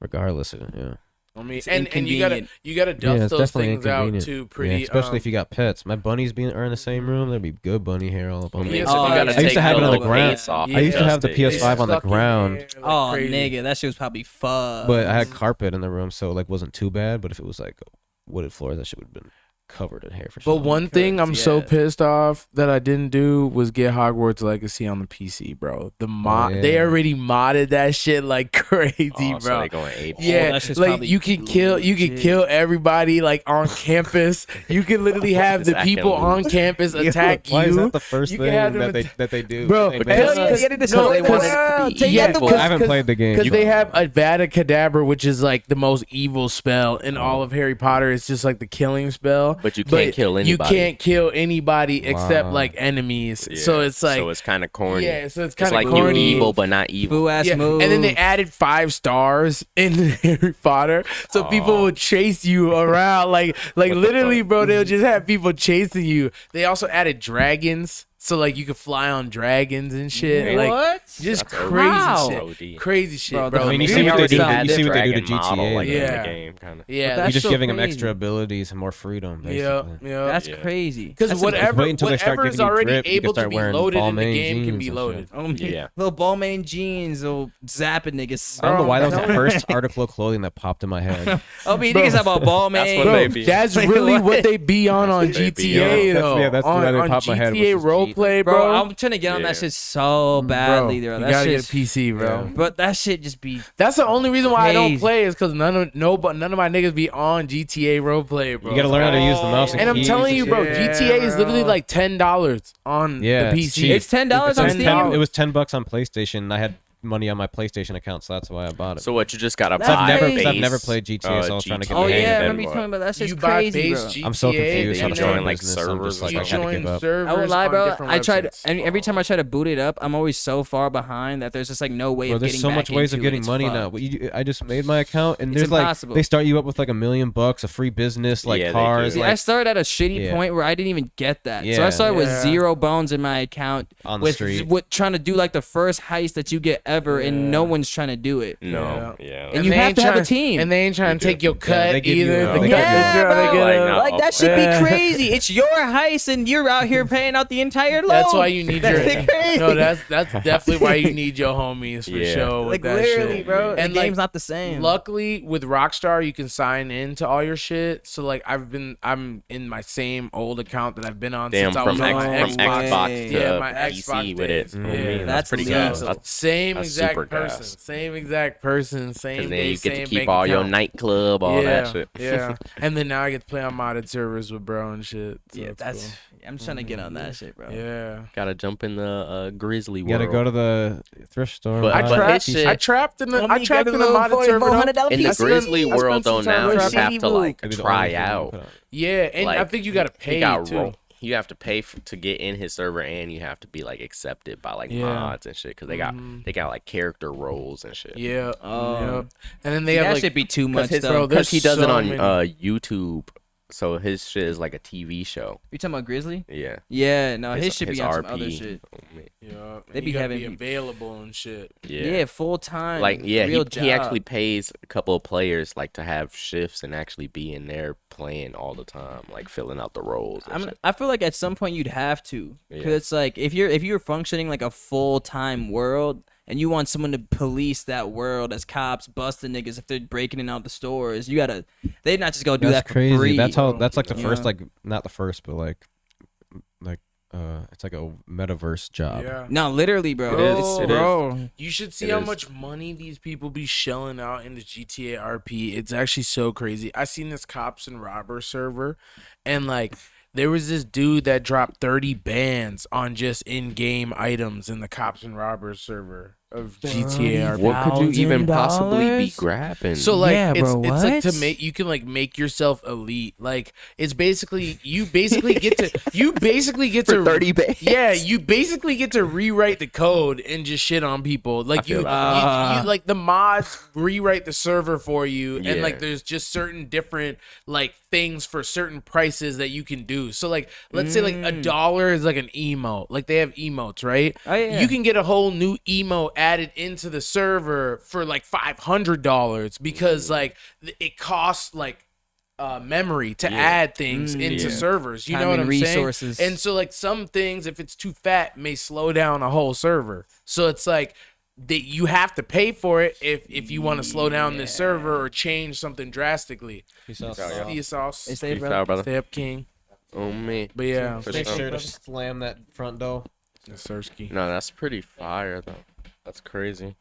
regardless of it. Yeah.
I mean,
It's
and you gotta
inconvenient.
dust
it's
those
definitely
things out
inconvenient.
too.
Yeah,
Pretty,
especially if you got pets. My bunnies are in the same room. There'd be good bunny hair all up on
I
me.
mean,
PS5
so you gotta
I
take
used to have
the
it on the
little
ground.
case off.
I
and
used to have the
dust it,
PS5
yeah.
on the
Stuck in
ground.
there,
Oh,
crazy.
nigga, that shit was probably fucked.
But I had carpet in the room, so it wasn't too bad. But if it was wooded floors, that shit would have been covered in hair for sure.
But one thing I'm so
yeah.
pissed off that I didn't do was get Hogwarts Legacy on the PC, bro. The mod,
yeah.
they already modded that shit like crazy,
Oh, so
bro.
they going ape.
Yeah,
that shit's
like
probably
you can kill everybody on campus. You can literally have the
Exactly.
people on campus attack
Why
you.
is that the first
You
thing
can have them
that they do?
Bro,
They
because-
make-
hell yeah,
because they want it to be
yeah,
evil.
I haven't played the game.
because they have Avada Kedavra, which is the most evil spell in all of Harry Potter. It's just the killing spell.
But you can't kill
You
anybody.
can't kill anybody except
Wow.
enemies.
Yeah,
So it's
so it's kind of corny.
yeah, so it's
It's
kind of
like
corny.
you're evil, but not evil.
Boo ass
Yeah,
move.
and then they added 5 stars in Harry Potter, so people would chase you around. Like
the
literally,
fuck?
bro, they'll just have people chasing you. They also added dragons, so you could fly on dragons and shit.
what?
Just
That's OD.
crazy
Wow.
shit,
OD.
crazy shit,
Bro,
bro.
the
I mean, you
They
see what they
already
do.
had
You see what they do to
Dragon model,
GTA.
like, in
Yeah.
the game, kind of.
Yeah,
But
You're
that's
just
so
giving them
crazy.
extra abilities and more freedom. Basically.
yeah.
That's
Yeah.
crazy.
Because
Just
whatever
wait until they start
is
giving you
already
drip, you can
able to
start
be
wearing
loaded in the
Balmain
game can
jeans
be
and
loaded.
shit.
Oh, man.
Yeah.
Little Balmain jeans, little zapping niggas.
I don't know why that was
Bro,
the first article of clothing that popped in my head.
Oh, but you
Bro.
niggas have about Balmain.
That's what
Bro,
they be.
that's
Like,
really
what?
what they be on
what they be
GTA
on.
though.
That's
on,
why they
on
popped my head,
GTA
was just
roleplay,
Bro,
bro.
I'm trying to get on
Yeah.
that shit so badly, bro.
You
That
gotta
shit,
get a PC, bro.
Yeah.
but that shit just be.
That's the only reason why I don't
Crazy.
play is because none of my niggas be on GTA roleplay, bro.
You gotta learn how to use the mouse
And I'm
keys
telling you, bro,
Yeah,
GTA is literally
bro.
$10 on
Yeah,
the
it's
PC.
cheap.
It's $10 on
It's
Steam.
$10.
It was $10 on PlayStation. And I had money on my PlayStation account, so that's why I bought it.
So what? You just gotta
That's
buy
I've
crazy.
never played GTA, so I was trying to get
Oh
the hang
yeah, I
of it.
remember you talking about that shit's
You buy
crazy,
base
bro.
GTA.
I'm so confused
Then
how
you
to start
join,
a
like,
business. I'm
servers
just like,
You
I gotta
join
give up.
servers
I won't lie,
on
bro.
different
I tried,
websites.
and every time I try to boot it up, I'm always so far behind that there's just no way
Bro,
of
there's
getting
so
back
much ways of
into it.
getting
It's
money
fucked.
now. I just made my account, and
It's
there's
impossible.
they start you up with like $1 million, a free business, like
Yeah, they
cars,
do.
See, I
like
started at a shitty
Yeah.
point where I didn't even get that. So
Yeah.
I started with
Yeah.
0 bones in my account
on the
with
street.
trying to do the first heist that you get ever, and no one's trying to do it.
No. Yeah.
And you
they
have
ain't
to have a
trying-
team.
And they ain't trying to
You
take
do.
your cut
they give you
either.
a-
The
they
cut-
give you
Yeah,
they're trying to
bro.
get a-
Like,
Like that should
Yeah.
be crazy. It's your heist, and you're out here paying out the entire loan.
That's why you need your.
That's crazy.
No, that's definitely why you need your homies for
Yeah.
sure. With
like
that
literally,
shit.
bro.
And
the game's not the same.
Luckily, with Rockstar, you can sign in to all your shit. So I'm in my same old account that I've been on
Damn,
since I
from
was on my
Xbox
Xbox.
to
Yeah, my
PC
Xbox
with it.
days.
I
Yeah.
mean,
That's
pretty
lethal.
good. That's
Same exact
super
person,
gas.
same exact person, same
Because then
day,
you get to
same
keep
bank
all your
account.
nightclub, all that shit.
Yeah, and then now I get to play on modded servers with bro and shit. So
Yeah,
it's
that's.
cool.
I'm trying to get on that shit, bro.
Yeah.
Gotta jump in the Grizzly
You
world.
gotta go to the thrift store.
But-
buy
I
but
trapped.
his shit-
I trapped in the.
Homie,
I trapped
got
in
a
the
little
modded server. though.
$400
in the
piece.
Grizzly
I
world,
spent some
though,
time
now
with
you
Trappy
have to
Blue.
like
Maybe the
try
only thing you
out.
put on.
Yeah, and I
Like,
think you gotta pay too.
You have to pay to get in his server, and you have to be like accepted by like
Yeah.
mods and shit. Because they got like character roles and shit.
Yeah.
Oh.
Yep. And then they
See,
have
that
like
should be too much,
Because
though.
there's
he does it
so
on
many.
YouTube, so his shit is like a TV show.
You talking about Grizzly?
Yeah.
Yeah, no, his should
his
be on some
RP.
other shit.
Oh, man.
Yeah,
They
and
be
you gotta
having
be
peop-
available and shit.
Yeah, full time.
Like yeah,
real
he actually
job.
pays a couple of players like to have shifts and actually be in there playing all the time, like filling out the roles. And shit.
I feel like at some point you'd have to, because
Yeah.
it's like if you're functioning like a full time world and you want someone to police that world as cops busting niggas if they're breaking in out the stores, you gotta. They'd not just go do
That's
that for
crazy.
free.
That's how. That's like the
Yeah.
first, like not the first, but like it's like a metaverse job.
Yeah.
No, literally, bro.
It is.
It's-
It is.
bro.
You should see
It
how
is.
much money these people be shelling out into GTA RP. It's actually so crazy. I seen this cops and robber server, and like there was this dude that dropped 30 bands on just in-game items in the cops and robbers server of GTA RP.
What could you even possibly be
$1,000?
grabbing?
So like
Yeah,
it's
bro,
it's like to
what?
make you can like make yourself elite. Like it's basically you basically get to
for 30 bands.
yeah, you basically get to rewrite the code and just shit on people. Like you,
feel
you like the mods rewrite the server for you, and
Yeah.
like there's just certain different like things for certain prices that you can do. So like let's say like $1 is like an emote. Like they have emotes, right?
Oh, yeah.
You can get a whole new emote added into the server for like $500 because like it costs like memory to add things into
Yeah.
servers. You
Time
know what
and
I'm
resources.
saying? And so like some things, if it's too fat, may slow down a whole server. So it's like that you have to pay for it if you want to slow down this server or change something drastically.
Peace out.
See you, sauce.
It's they,
Peace
bro.
out, brother.
Stay up, King.
Oh man.
But yeah,
For
Make
sure.
sure to slam that front door.
Sersky.
No, that's pretty fire though. That's crazy.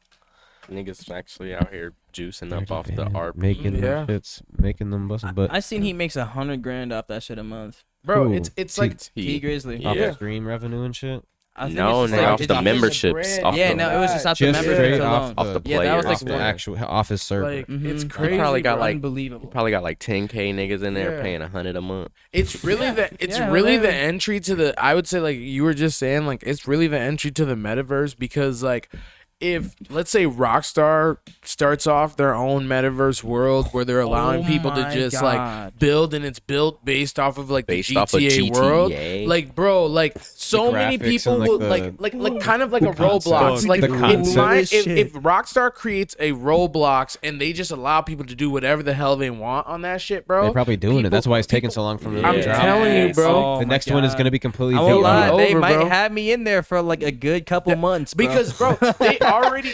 Niggas actually out here juicing up off the RP.
making
Yeah.
them shits, making them busting. But
I seen he makes $100,000 off that shit a month.
Bro,
Who?
it's like
T Grizzly.
off
Yeah.
the stream revenue and shit.
I think
No,
it's
no,
just like-
off
it's-
the memberships.
bread.
Off
Yeah,
the,
no, it was just off the
Just
memberships
straight
alone.
off the
Yeah, that was
players.
like
Off the
one.
actual off his server.
like
Mhm.
it's
He
crazy.
probably got
bro.
like
Unbelievable.
probably got like 10K niggas in there
Yeah.
paying $100 a month.
It's really
Yeah,
really
whatever.
the entry to the I would say like you were just saying like it's really the entry to the metaverse because like if let's say Rockstar starts off their own metaverse world where they're allowing
Oh
people to
my
just
God.
like build and it's built based off of like
Based
the
off of
GTA world,
GTA.
like bro, like so many
graphics
people
and, like,
will
the-
like kind of like a
concept.
Roblox. Like
The
if,
concept.
if Rockstar creates a Roblox and they just allow people to do whatever the hell they want on that shit, bro.
They're probably doing it. That's
people-
why it's taking so long for them
I'm
to drop.
telling you, bro.
Oh
The
my
next one is
God.
gonna be completely
I won't
VR.
lie, they
over,
might
bro.
have me in there for like a good couple months, bro.
Because bro, they already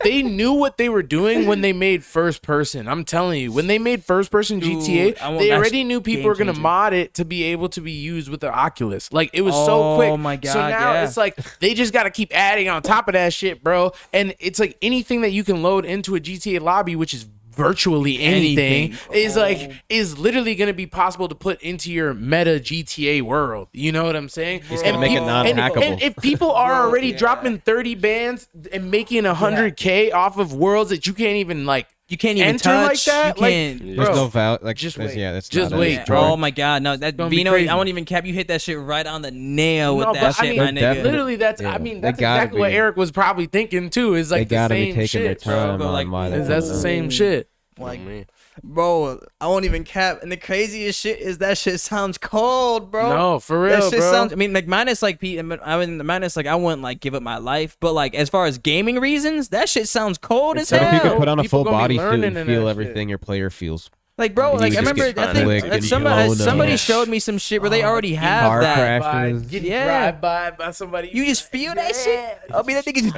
they knew what they were doing when they made first person. I'm telling you, when they made first person
Dude,
GTA,
I want-
they
that's
already knew people
game
were gonna
changer.
mod it to be able to be used with the Oculus. Like it was so
Oh
quick.
my
So
God,
now
yeah.
it's like they just gotta keep adding on top of that shit, bro. And it's like anything that you can load into a GTA lobby, which is virtually anything, is literally going to be possible to put into your meta GTA world. You know what I'm saying?
He's gonna make it non-hackable.
And if people are already dropping 30 bands and making 100K off of worlds that you can't even like
you can't even
enter like
touch.
that,
You
like,
can't.
There's
bro,
no value. Like
just
there's-
wait.
Yeah, that's
Just
not
wait,
it.
bro.
Oh my God, no! That
gonna be
Vino,
crazy.
I won't even cap. You hit that shit right on the nail with
No,
that
but I
shit,
mean,
my
they're
nigga.
literally, that's
Yeah.
I mean,
They
that's
gotta
exactly what
be.
Eric was probably thinking too. Is
They
like the
gotta be
same
taking their
shit, bro.
time
But, like,
on why they
That's the
do
same shit.
Like,
man.
bro, I won't even cap. And the craziest shit is that shit sounds cold, bro.
No, for real,
That shit
bro.
sounds. I mean, like minus like minus like I wouldn't like give up my life, but like as far as gaming reasons, that shit sounds cold as
So if you
hell.
could put on a
People
full
gonna be
body suit
learning
and
in
feel
that
everything your player feels.
Like, bro,
You
like I
just
remember,
get
I think
slick and
somebody
blown up.
showed me some shit where they already have
car
that.
crashes.
Get
Yeah.
drive by somebody.
You just feel that shit. I mean, that thing is.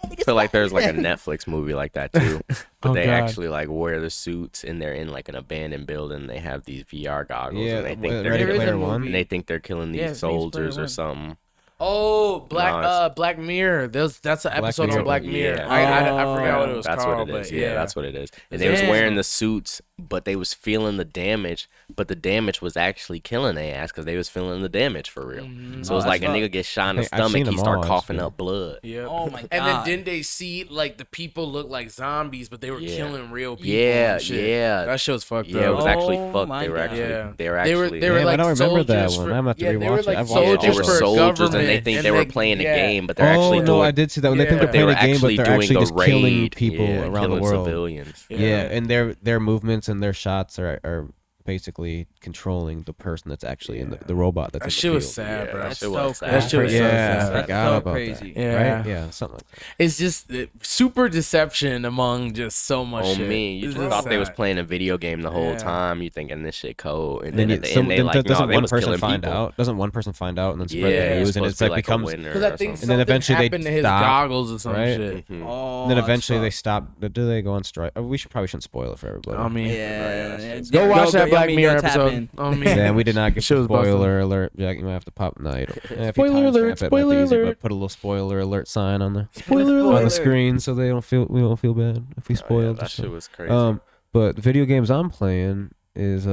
I feel like there's like a Netflix movie like that too, but
Oh,
they
God.
actually like wear the suits and they're in like an abandoned building. They have these VR goggles
Yeah,
and they think
Ready
There is a
Player
movie.
One.
and they think they're killing these
Yeah, Ready
soldiers
Player
or
One.
something.
Oh,
No,
Black Mirror. That's an episode
Mirror.
on Black Mirror.
Yeah.
I forgot what it was
That's
called.
what it is.
But
Yeah, that's what it is. And they was
Yeah.
wearing the suits, but they was feeling the damage. But the damage was actually killing their ass because they was feeling the damage for real. So it was
Oh,
like a
that's
nigga get shot in the
I've seen
stomach,
them
he start
all,
coughing
actually.
up blood.
Yep.
Oh my god.
And then didn't they see like the people look like zombies, but they were
Yeah.
killing real people?
Yeah,
and shit.
yeah.
That shit was fucked
Yeah, it
up.
was actually
Oh
fucked.
my
They were
God.
actually,
Yeah.
they were
They were
actually,
Damn, I don't remember that
soldiers
one.
for-
I'm gonna have to
yeah, they were
rewatch it.
like
I've watched
yeah,
it
they
soldiers
were
for
soldiers and
government,
they think
and
they were
they-
playing a
yeah.
game, but they're
Oh
actually
no,
doing.
I did see that. When they think
Yeah.
they're
They
playing
were
a game, but
actually
they're
doing
actually
the
just killing
raid,
people
yeah,
around the
killing
world.
civilians.
Yeah, and their movements and their shots are basically controlling the person that's actually in the robot that's
That
in
shit
the
was
field.
sad,
Yeah,
bro.
that
That's
shit
so
was sad.
That shit was so
yeah,
sad.
I
That's
forgot
so
about
crazy.
that.
Yeah.
Right? Yeah, something like that.
It's just super deception among just so much
Oh
shit.
me, you
It's
just thought they was
sad.
playing a video game the whole
Yeah.
time. You thinking this shit cold, and
And then,
then at the end they like, no,
doesn't
they
one
was
person
killing
find
people.
out? Doesn't one person find out and then spread
Yeah,
the news, and
supposed
it's
to be
like
like a
becomes.
winner
Because
or
I think
something.
And then
something
eventually they
happened to his
stop,
goggles or some
right?
shit.
Mhm.
Oh,
And then
that's
eventually they
fucked.
stop. Do they go on strike? We probably shouldn't spoil it for everybody.
I mean,
Yeah.
go watch that Black Mirror
tap
episode.
in.
I mean,
Yeah, we did not get
Shit was
spoiler alert. Jack, you might have to pop. No, you don't. If you
Spoiler
timestamp
alert,
it, might be
spoiler
easy,
alert.
but put a little spoiler alert sign on the
Spoiler
on
alert.
the screen so we don't feel bad if we
Oh, yeah,
spoiled.
that
the show.
shit was crazy.
But the video games I'm playing is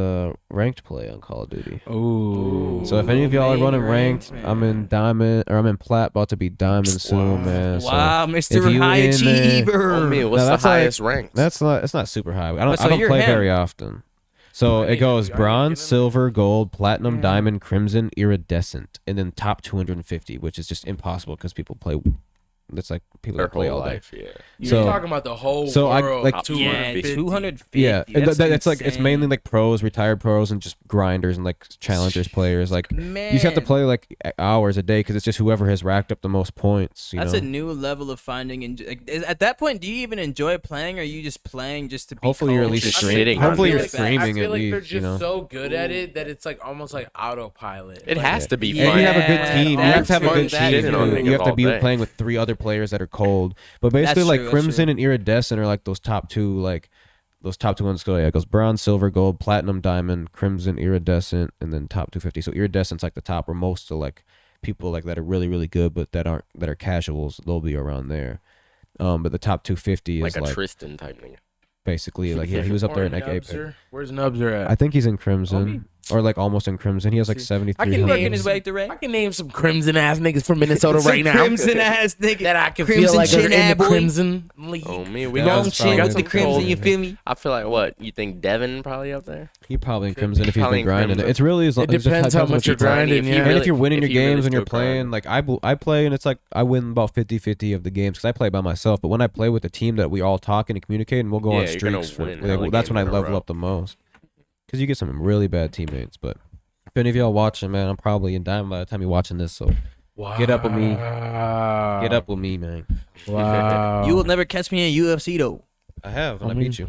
ranked play on Call of Duty.
Ooh.
So if any of y'all are
main
running ranked,
ranked,
I'm in diamond or I'm in plat, about to be diamond soon,
Wow.
man.
Wow,
So
Mr.
if you
High
in there-
Achiever.
oh me, what's
No,
the
that's like-
highest rank?
That's not. It's not super high. I
So
don't
you're
play
him.
very often. So
I
it goes
ain't
bronze,
getting
silver, gold, platinum,
Yeah.
diamond, crimson, iridescent, and then top 250, which is just impossible because people play. That's like people
Their
that play
whole
all day.
life, yeah.
You're
So-
talking about the whole
so I-
world.
like-
Yeah,
250.
250.
Yeah, and
That's
it's like it's
insane.
mainly like pros, retired pros, and just grinders and like challengers players. Like
Man,
you just have to play like hours a day because it's just whoever has racked up the most points. You
That's
know?
a new level of finding. At that point, do you even enjoy playing, or are you just playing just to be?
Hopefully you're at
cold?
least
Just
streaming.
shitting on
Hopefully
it.
you're
I feel
streaming
I feel
at
like they're
least.
just
You know.
so good at it that it's like almost like autopilot.
It
Like,
has to be
And
fun.
you have a good
Yeah,
team. You have to have a
that's
good
true. That
team.
is
Shitting on
too.
niggas
You have to be
all day.
playing with 3 other players that are cold. But basically,
That's
like
true, that's
Crimson
true.
and Iridescent are like those top two, those top two ones. Go yeah, it goes bronze, silver, gold, platinum, diamond, crimson, iridescent, and then top 250. So iridescent's like the top, where most of like people like that are really really good, but that are casuals. They'll be around there. But the top 250
Like
is
a
like
Tristan type nigga.
basically like he was up there in like Apex.
Nubster? Where's Nubster at?
I think he's in crimson or like almost in crimson. He has like
See,
73.
can
Working
name
his way to rank.
I can name some crimson ass niggas from Minnesota right now.
Crimson ass nigga.
that I can
Crimson
feel like are
chin
in
ad
the
boy.
crimson league.
Oh me, we
That
got
was
Long
probably
chin with
the
the crimson.
cold.
You feel me?
I feel like what you think Devin probably up there.
He probably in crimson if he's
Probably
been
in
grinding.
crimson.
It's really
It depends how much you're grinding.
If he
Yeah.
And
really-
if you're winning
if
your
he really
games and you're
still grinding.
playing, like I play and it's like I win about 50-50 of the games because I play by myself. But when I play with a team that we all talk and communicate and we'll go on
Yeah, you're gonna
streaks for,
win
like,
hella
that's when I
games in a
level
row.
up the most. Because you get some really bad teammates. But if any of y'all watching, man, I'm probably in diamond by the time you're watching this. So
Wow.
Get up with me. get up with me, man.
Wow.
You will never catch me in UFC though.
I have, and I
mean-
beat you.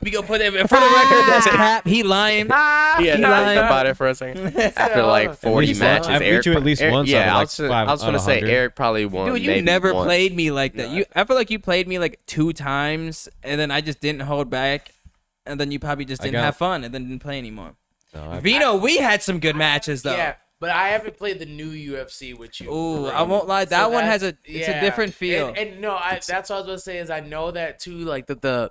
We gonna put it for the record. That's cap. He lying.
Yeah,
He
no,
lying.
think about it for a second. After like 40
least
matches,
once. I beat
Eric,
you at least
Eric-
once out
Yeah,
of,
I
like,
was,
5
I was
out
gonna
of
say
100.
Eric probably won.
Dude, you
maybe
never
once.
played me like that. I feel like you played me like 2 times, and then I just didn't hold back, and then you probably just
I
didn't
got-
have fun, and then didn't play anymore.
No, I-
Vino, we had some good matches though.
Yeah, but I haven't played the new UFC with you.
Ooh,
for
I won't lie.
So
That one has
that's-
it's a different feel.
And no, that's what I was gonna say is I know that too. Like the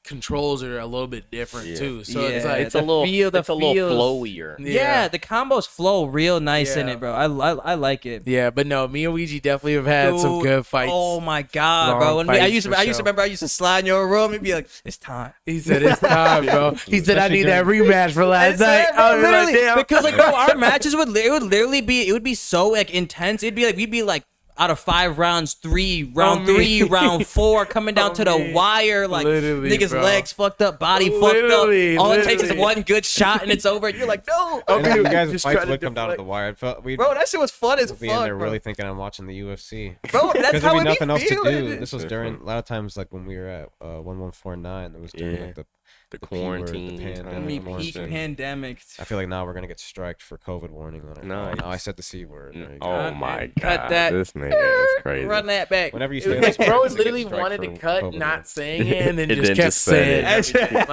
controls are a little bit different
Yeah.
too. So it's
Yeah,
like
It's a little,
feel, the
it's a little
feels.
flowier.
yeah, the combos flow real nice in
Yeah.
it, bro. I like it.
Yeah, but no, me and Ouija definitely have had some
Dude,
good fights.
Oh my god,
Long
bro! When I
fights
used to,
for
I used to
sure.
remember I used to slide in your room and be like, "It's time."
He said it's time, bro. He said I
Especially
need that rematch for last night.
Bro,
I was like,
literally,
damn.
because like bro, our matches would literally be it would be so like intense. It'd be like we'd be like out of 5 rounds, 3 round
me.
3 round 4 coming down to the
me.
wire like
Literally,
niggas
bro.
legs fucked up, body
Literally,
fucked up. All it takes is
literally.
one good shot and it's over. And you're like, no,
And then you guys'
just
fights
try to
would come down to
deflect.
the wire. It felt, we'd
bro, that shit was fun as
be in
fuck,
there
bro.
really thinking I'm watching the UFC.
Bro, that's
Because
how
there'd be
it
nothing else to do.
feeling.
This was during a lot of times like when we were at 1149. It was during
Yeah.
like the
The
P word, the
quarantine.
pandemic.
time.
We
More
peak
than-
pandemic.
I feel like now we're gonna get striked for COVID warning on it.
No,
Now I said the C word. There you go.
Oh my god,
Cut that.
this nigga. Nigga, it's crazy.
Run that back.
Whenever you
It
say
was like, bro
you get
literally
strike
wanted to
for
cut,
public.
not saying it, and then
It
just
then
kept
just said
saying
it.
everything.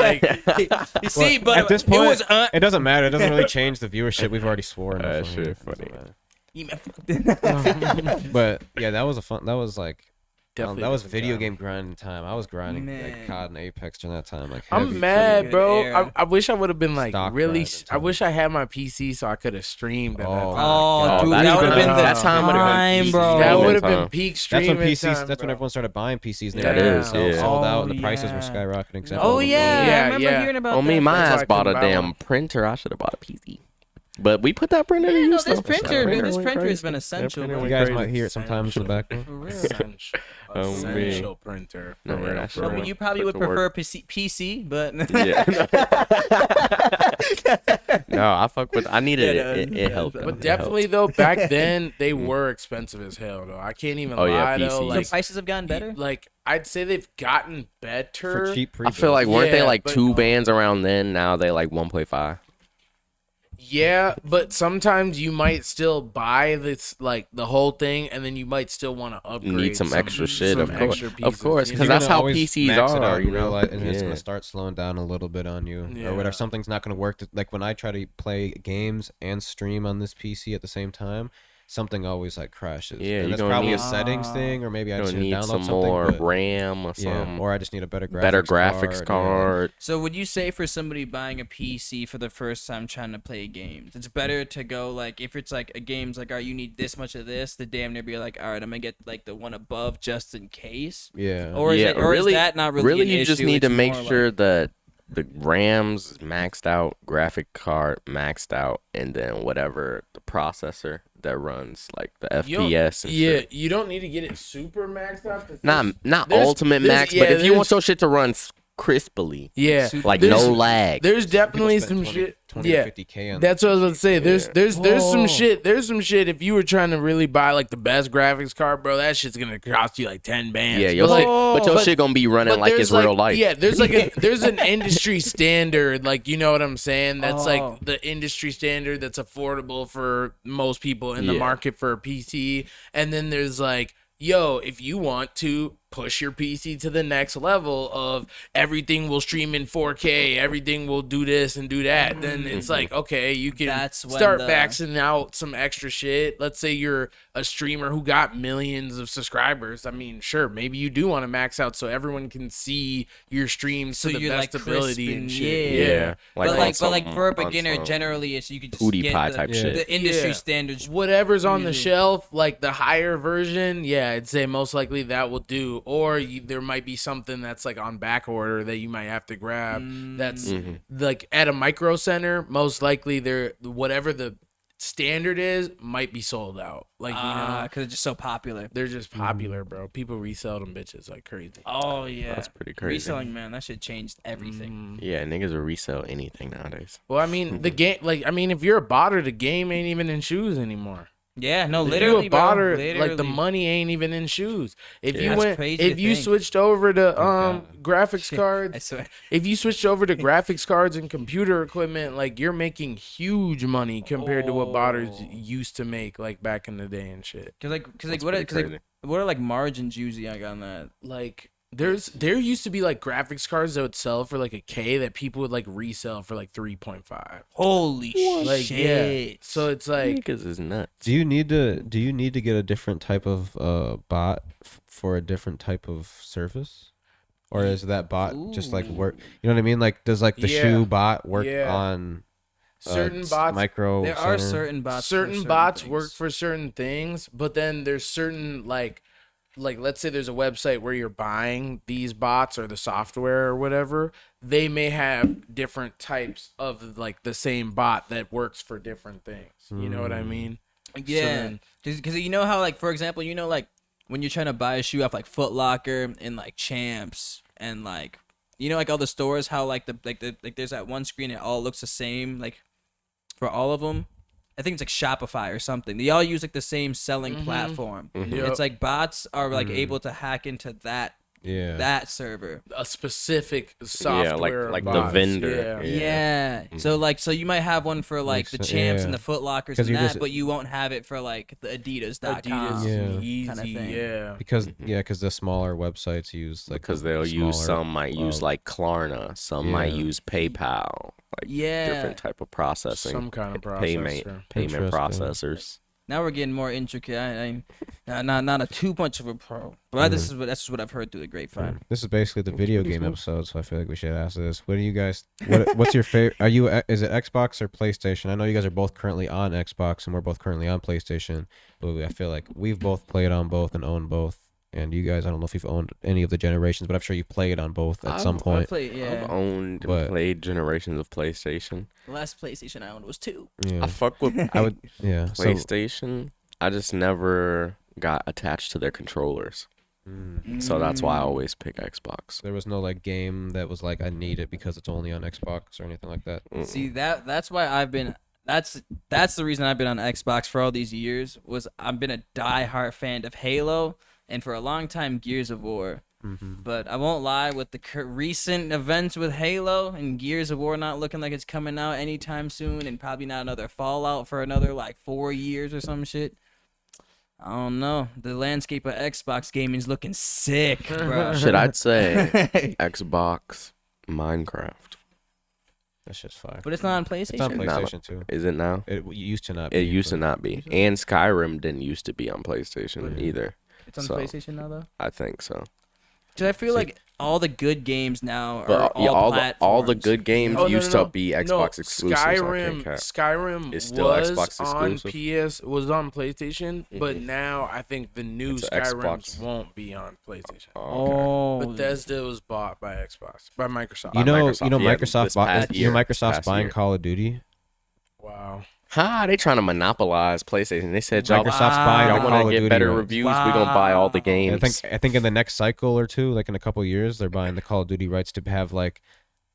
Like,
You see, but
At this point,
it was
it doesn't matter. It doesn't really change the viewership. We've already swore enough.
That
on
shit
here.
funny.
But yeah, that was a fun. That was like.
Definitely
that was
different
video
time.
game grinding time. I was grinding
Man.
like COD and Apex during that time. Like
I'm
heavy
mad,
Good
bro.
era.
I wish I would have been like
Stock
really.
grinding
I
time.
wish I had my PC so I could have streamed at that
Oh,
time.
Oh, dude,
that
that would have been the
that
time would've been
time,
peak
bro.
That
streaming
would have
time.
been peak
That's
streaming.
when PCs.
time,
That's when
bro.
everyone started buying PCs. And they
That
were
is,
getting
yeah.
sold out,
Oh,
and the prices were
yeah.
skyrocketing. except
Oh
for the
yeah,
gold.
Yeah,
I remember
yeah.
hearing about
Oh, me,
that.
my
That's why
ass
I
bought a
couldn't buy
damn
one.
printer. I should have bought a PC. But we put that printer to
Yeah, no,
use.
this
though.
printer,
That
dude, this
went
printer has
crazy.
been
That
essential,
printer
bro.
You
went
guys
crazy.
might hear it sometimes in the background.
For real.
Essential,
Oh, man.
essential printer.
No,
For
man,
real,
that
for
shit
Well,
real.
but you probably
Put
would
to
prefer
work.
PC, but
Yeah. No, I fuck with. I needed
Yeah,
it.
no,
It helped.
but
though.
But
It
definitely
helped.
though, back then they were expensive as hell though. I can't even
Oh, yeah,
lie though.
PCs.
the
Like,
prices have gotten better.
like I'd say they've gotten better.
For cheap
I
pre-builds.
feel like weren't they
Yeah,
like
but-
2 bands around then? Now they like 1.5.
Yeah, but sometimes you might still buy this like the whole thing, and then you might still want to upgrade.
Need some extra shit, of course.
extra
Of
pieces,
course,
you
'cause
know?
that's
You're gonna
how
always
PCs
max it
are,
out in
you know?
real life, and it's
Yeah.
gonna start slowing down a little bit on you,
Yeah.
or whatever. Something's not gonna work. Like when I try to play games and stream on this PC at the same time, something always like crashes.
Yeah,
and
you're
that's
gonna
probably
need-
a settings thing, or maybe I
You
just
don't
need to
need
download
some
something.
more
but-
RAM or
yeah,
some
or I just need a better
graphics
yeah.
card.
So would you say for somebody buying a PC for the first time trying to play games, it's better to go like if it's like a game's like, all right, you need this much of this, the damn near be like, all right, I'm gonna get like the one above just in case.
Yeah.
Or is
Yeah,
it, or
really-
is that not really?
Really,
an
you just
issue?
need to
It's
make
more
sure
like-
that the RAM's is maxed out, graphic card maxed out, and then whatever the processor that runs like the
You don't-
FPS and
yeah,
shit.
you don't need to get it super maxed out. 'Cause
Not
there's-
ultimate
there's-
max,
yeah,
but if you want
there's-
your shit to run crisply,
yeah,
like
there's-
no lag.
There's definitely
People spend
some
20
shit.
20
Yeah,
to 50K on
that's what I was about to say. There's some
Whoa.
shit. There's some shit. If you were trying to really buy like the best graphics card, bro, that shit's gonna cost you like 10 bands.
Yeah, your
But,
shit,
like,
but your shit gonna be running like
there's,
it's real life.
Yeah, there's like there's an industry standard, like you know what I'm saying. That's
Oh.
like the industry standard that's affordable for most people in the
Yeah.
market for a PC. And then there's like, yo, if you want to push your PC to the next level of everything will stream in 4K, everything will do this and do that, then it's like, okay, you can
That's when
start
the-
maxing out some extra shit. Let's say you're a streamer who got millions of subscribers. I mean, sure, maybe you do want to max out so everyone can see your streams
So
to the
you're,
best
like,
ability
crisp
and
and-
shit.
yeah.
Yeah.
But
on
like
some-
for a
on
beginner,
some
generally, it's you could just
Hootie
get
pie
the,
type
Yeah.
shit.
the industry
Yeah.
standards.
Whatever's on the
Easy.
shelf, like the higher version, yeah, I'd say most likely that will do. Or there might be something that's like on back order that you might have to grab. That's
Mhm.
like at a micro center, most likely they're whatever the standard is might be sold out. Like you know,
Because it's just so popular.
they're just popular, bro. People resell them bitches like crazy.
Oh yeah,
That's pretty crazy.
Reselling, man, that shit changed everything.
Yeah, niggas will resell anything nowadays.
Well, I mean, the game, like, I mean, if you're a botter, the game ain't even in shoes anymore.
Yeah, no,
If
literally,
you a
bro.
botter,
Literally.
like the money ain't even in shoes. If
Yeah.
you
That's
went,
crazy
if
to
you
think.
switched over to
God.
graphics
I
cards,
swear.
if you switched over to graphics cards and computer equipment, like you're making huge money compared to what botters
Oh.
used to make, like back in the day and shit.
Cause like
That's
what
pretty
cause like
crazy.
what are like margins usually like on that?
Like there used to be like graphics cards that would sell for like a K that people would like resell for like 3.5.
Holy
Like
shit!
yeah, so it's like
Niggas is nuts.
Do you need to get a different type of bot for a different type of service? Or is that bot just like work? You know what I mean? Like does like the
Yeah.
shoe bot work
Yeah.
on
certain bots
micro
There are
center?
certain bots. for
certain bots
things.
work for certain things, but then there's certain like let's say there's a website where you're buying these bots or the software or whatever, they may have different types of like the same bot that works for different things. You know what I mean?
Yeah,
then-
because you know how like for example, you know like when you're trying to buy a shoe off like Foot Locker and like Champs and like you know like all the stores how like there's that one screen it all looks the same like for all of them. I think it's like Shopify or something. They all use like the same selling platform.
Yup.
It's like bots are like able to hack into that
Yeah.
that server.
A specific software.
like the
box.
vendor.
Yeah.
Yeah. So you might have one for like
Makes
the
sense,
champs
yeah.
and the Foot Lockers
'Cause
and
you're
that,
just-
but you won't have it for like the Adidas.com.
Adidas,
Yeah.
Yeezy,
Kinda thing.
yeah.
Because the smaller websites use like
Because
the
they'll use
smaller,
some might use like Klarna, some might
yeah.
use PayPal, like
Yeah.
different type of processing,
Some kind of
payment
processor.
payment
Interesting.
processors.
Now we're getting more intricate. Not a too much of a pro, but that's what I've heard through the grapevine.
This is basically the video game episode, so I feel like we should ask this. What do you guys? What's your favorite? Is it Xbox or PlayStation? I know you guys are both currently on Xbox, and we're both currently on PlayStation. But I feel like we've both played on both and own both. And you guys, I don't know if you've owned any of the generations, but I'm sure you played on both at some point.
I've owned
But-
and played generations of PlayStation.
The last PlayStation I owned was 2.
Yeah,
I fuck with
I would. Yeah, so
PlayStation. I just never got attached to their controllers, so that's why I always pick Xbox.
there was no like game that was like I need it because it's only on Xbox or anything like that.
See that's why I've been. That's the reason I've been on Xbox for all these years. Was I've been a diehard fan of Halo and for a long time Gears of War. But I won't lie, with the recent events with Halo and Gears of War not looking like it's coming out anytime soon, and probably not another Fallout for another like 4 years or some shit. I don't know. The landscape of Xbox gaming is looking sick, bro.
Shit, I'd say Xbox, Minecraft.
That's just fire.
But it's not on
It's on
PlayStation.
PlayStation too.
Is it now?
It used to not.
It
be,
used to
but-
not be, and Skyrim didn't used to be on PlayStation either.
It's on
So-
PlayStation now, though.
I think so.
Because I feel like all the good games now are
But
all
yeah, all
platforms.
the good games
Oh, no,
used
no,
to be Xbox
no.
exclusive. So I can't cap.
Skyrim
It's still
was
Xbox
on
exclusive?
was on PlayStation, but now I think the new
It's a
Skyrims
Xbox.
won't be on PlayStation.
Oh, okay.
Bethesda was bought by Xbox, by Microsoft.
You know,
Microsoft, yeah,
Microsoft
this
bought.
past
You know,
year,
Microsoft's
past
buying
year.
Call of Duty.
Wow.
They trying to monopolize PlayStation. They said, y'all,
Microsoft's buying
y'all
the
want
Call
to
of
get
Duty
better
rights.
reviews. We're gonna buy all the games.
I think in the next cycle or two, like in a couple of years, they're buying the Call of Duty rights to have like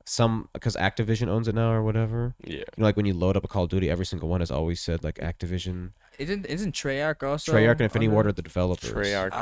some, because Activision owns it now or whatever.
Yeah.
You know, like when you load up a Call of Duty, every single one has always said like Activision.
Isn't Treyarch also?
Treyarch and Infinity
under-
Ward are the developers.
Treyarch is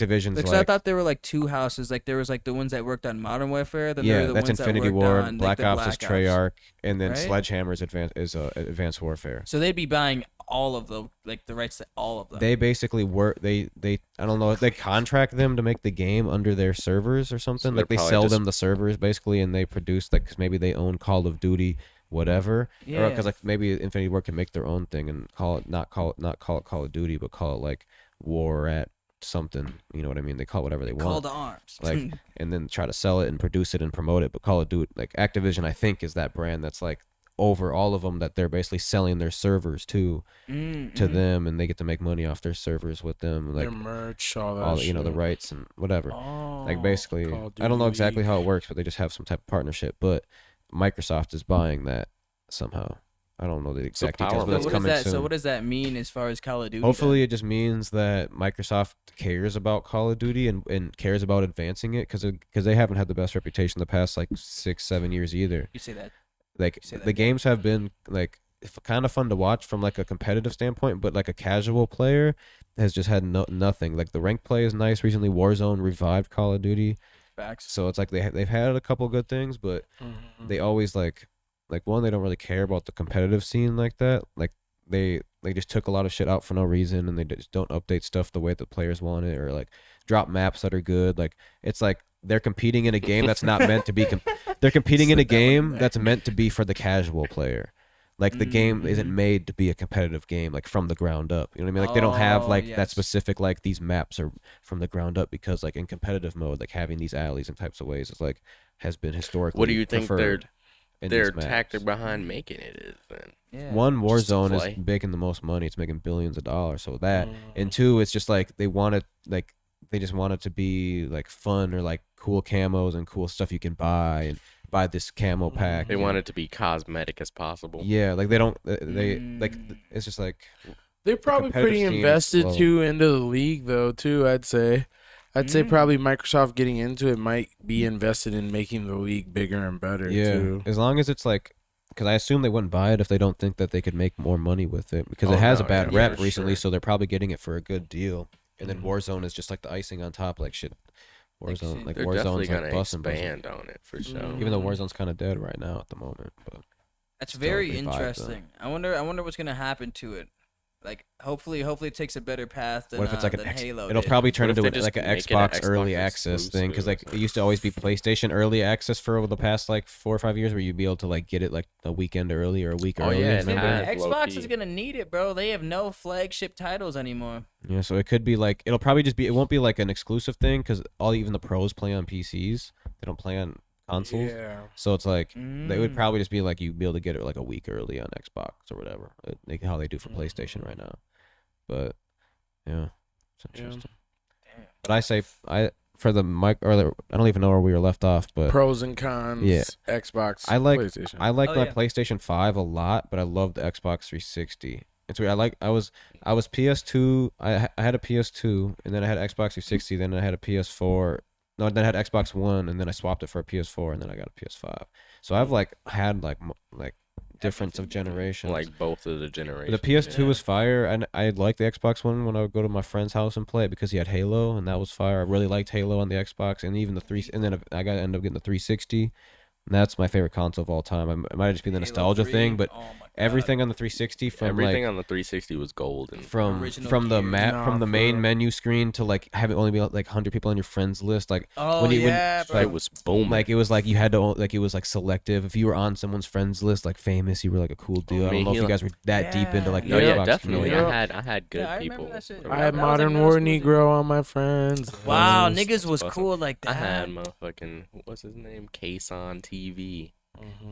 Activision's
Because
like
I thought there were like two houses. Like there was like the ones that worked on Modern Warfare. Then there
yeah,
were the
that's
ones
Infinity
that worked
Ward.
on,
Black
like, the
Ops is
Black Ops.
Treyarch, and then
Right?
Sledgehammer is Advanced Warfare.
So they'd be buying all of the rights to all of them.
They basically work. They I don't know if they contract them to make the game under their servers or something.
So
Like
they're
they
probably
sell
just-
them the servers basically, and they produce like 'cause maybe they own Call of Duty, whatever.
Yeah.
Because like maybe Infinity Ward can make their own thing and call it Call of Duty, but call it like War at something. You know what I mean? They call it whatever they
Call
want.
to arms.
Like and then try to sell it and produce it and promote it. But Call of Duty, like Activision, I think is that brand that's like over all of them, that they're basically selling their servers to them, and they get to make money off their servers with them, like
Their merch, all that.
all the, the
shit.
rights and whatever.
Oh.
Like basically,
Call of
I don't know
Duty.
exactly how it works, but they just have some type of partnership. But Microsoft is buying that somehow. I don't know the exact details, but
powerful.
that's
So
coming soon.
So what does that mean as far as Call of Duty?
Hopefully, it just means that Microsoft cares about Call of Duty and cares about advancing it, because they haven't had the best reputation the past like 6-7 years either.
You say that.
Like
Say that
the
again.
games have been like kind of fun to watch from like a competitive standpoint, but like a casual player has just had nothing. Like the ranked play is nice. Recently, Warzone revived Call of Duty,
Facts.
so it's like they've had a couple good things, but they always like one, they don't really care about the competitive scene like that. Like they just took a lot of shit out for no reason, and they just don't update stuff the way the players want it, or like drop maps that are good. Like it's like they're competing in a game that's not meant to be. They're competing in a game that's meant to be for the casual player. Like the game isn't made to be a competitive game, like from the ground up. You know what I mean? Like they don't have like that
yes.
specific like these maps are from the ground up, because like in competitive mode, like having these alleys and types of ways is like has been historically.
What do you think
preferred in
their
these maps.
tactic behind making it is then?
Yeah.
One,
Just to
Warzone
play.
is making the most money. It's making billions of dollars. So that, and two, it's just like they want it, like they just want it to be like fun, or like cool camos and cool stuff you can buy, and buy this camo pack.
They
and-
want it to be cosmetic as possible.
Yeah, like they don't. They like. It's just like.
They're probably
competitive
pretty
scene is
invested
slow.
too into the league though too. I'd say probably Microsoft getting into it might be invested in making the league bigger and better
Yeah,
too.
as long as it's like, because I assume they wouldn't buy it if they don't think that they could make more money with it, because
Oh,
it has
no,
a bad
yeah,
rep
for
recently,
sure.
so they're probably getting it for a good deal. And then Warzone is just like the icing on top, like shit. Warzone, like
They're definitely
Warzone's like
gonna
busting.
expand on it for sure.
Even though Warzone's kind of dead right now at the moment, but
That's
still
very
they vibe, though.
interesting. I wonder what's gonna happen to it. Like, hopefully it takes a better path than,
what if it's like
than Halo
it'll
did.
probably turn
What if
into
they
like
just
an
make it an
Xbox
Xbox
early access thing, because like
exclusive or
it used to always be PlayStation early access for over the past like 4 or 5 years, where you'd be able to like get it like a weekend early or a week
Oh,
early.
yeah, it
remember?
had-
Xbox
low-key.
is gonna need it, bro. They have no flagship titles anymore.
Yeah, so it could be like it'll probably just be, it won't be like an exclusive thing, because even the pros play on PCs, they don't play on consoles.
Yeah.
So it's like they would
Mm.
probably just be like you'd be able to get it like a week early on Xbox or whatever, like how they do for
Mm-hmm.
PlayStation right now. But yeah, it's
Yeah.
interesting. But I say for the mic, I don't even know where we were left off, but
Pros and cons.
Yeah.
Xbox.
I like
PlayStation.
I like
Oh,
my
yeah.
PlayStation 5 a lot, but I love the Xbox 360. It's weird. I was PS2. I had a PS2, and then I had Xbox 360. Then I had a PS4. No, then I had Xbox One, and then I swapped it for a PS4, and then I got a PS5. So I've like had like difference of generation.
Like both of the generations.
The PS2 was fire, and I liked the Xbox One when I would go to my friend's house and play it because he had Halo, and that was fire. I really liked Halo on the Xbox, and even the and then I ended up getting the 360. And that's my favorite console of all time. It might just be the
Halo
nostalgia
3,
thing, but
oh my God.
everything on the 360 from
Everything
like
on the 360 was golden.
from
Original
the
gear.
map,
Nah,
from the
for
main
real.
menu screen to like have it only be like 100 people on your friends list. Like
Oh
when you
yeah, bro.
It was booming.
like it was like you had to like it was like selective. If you were on someone's friends list, like famous, you were like a cool deal. I
mean,
don't know if
he
you
like-
guys were that deep into like the
no, yeah,
Xbox
definitely.
community.
Yeah.
I had good
Yeah, I remember
people.
that shit.
I
around
had
That was, like,
Modern
middle
War
school, dude.
Negro on my friends.
Wow,
list.
niggas was
Bussin'.
cool like that.
I had motherfucking what's his name? Case on TV.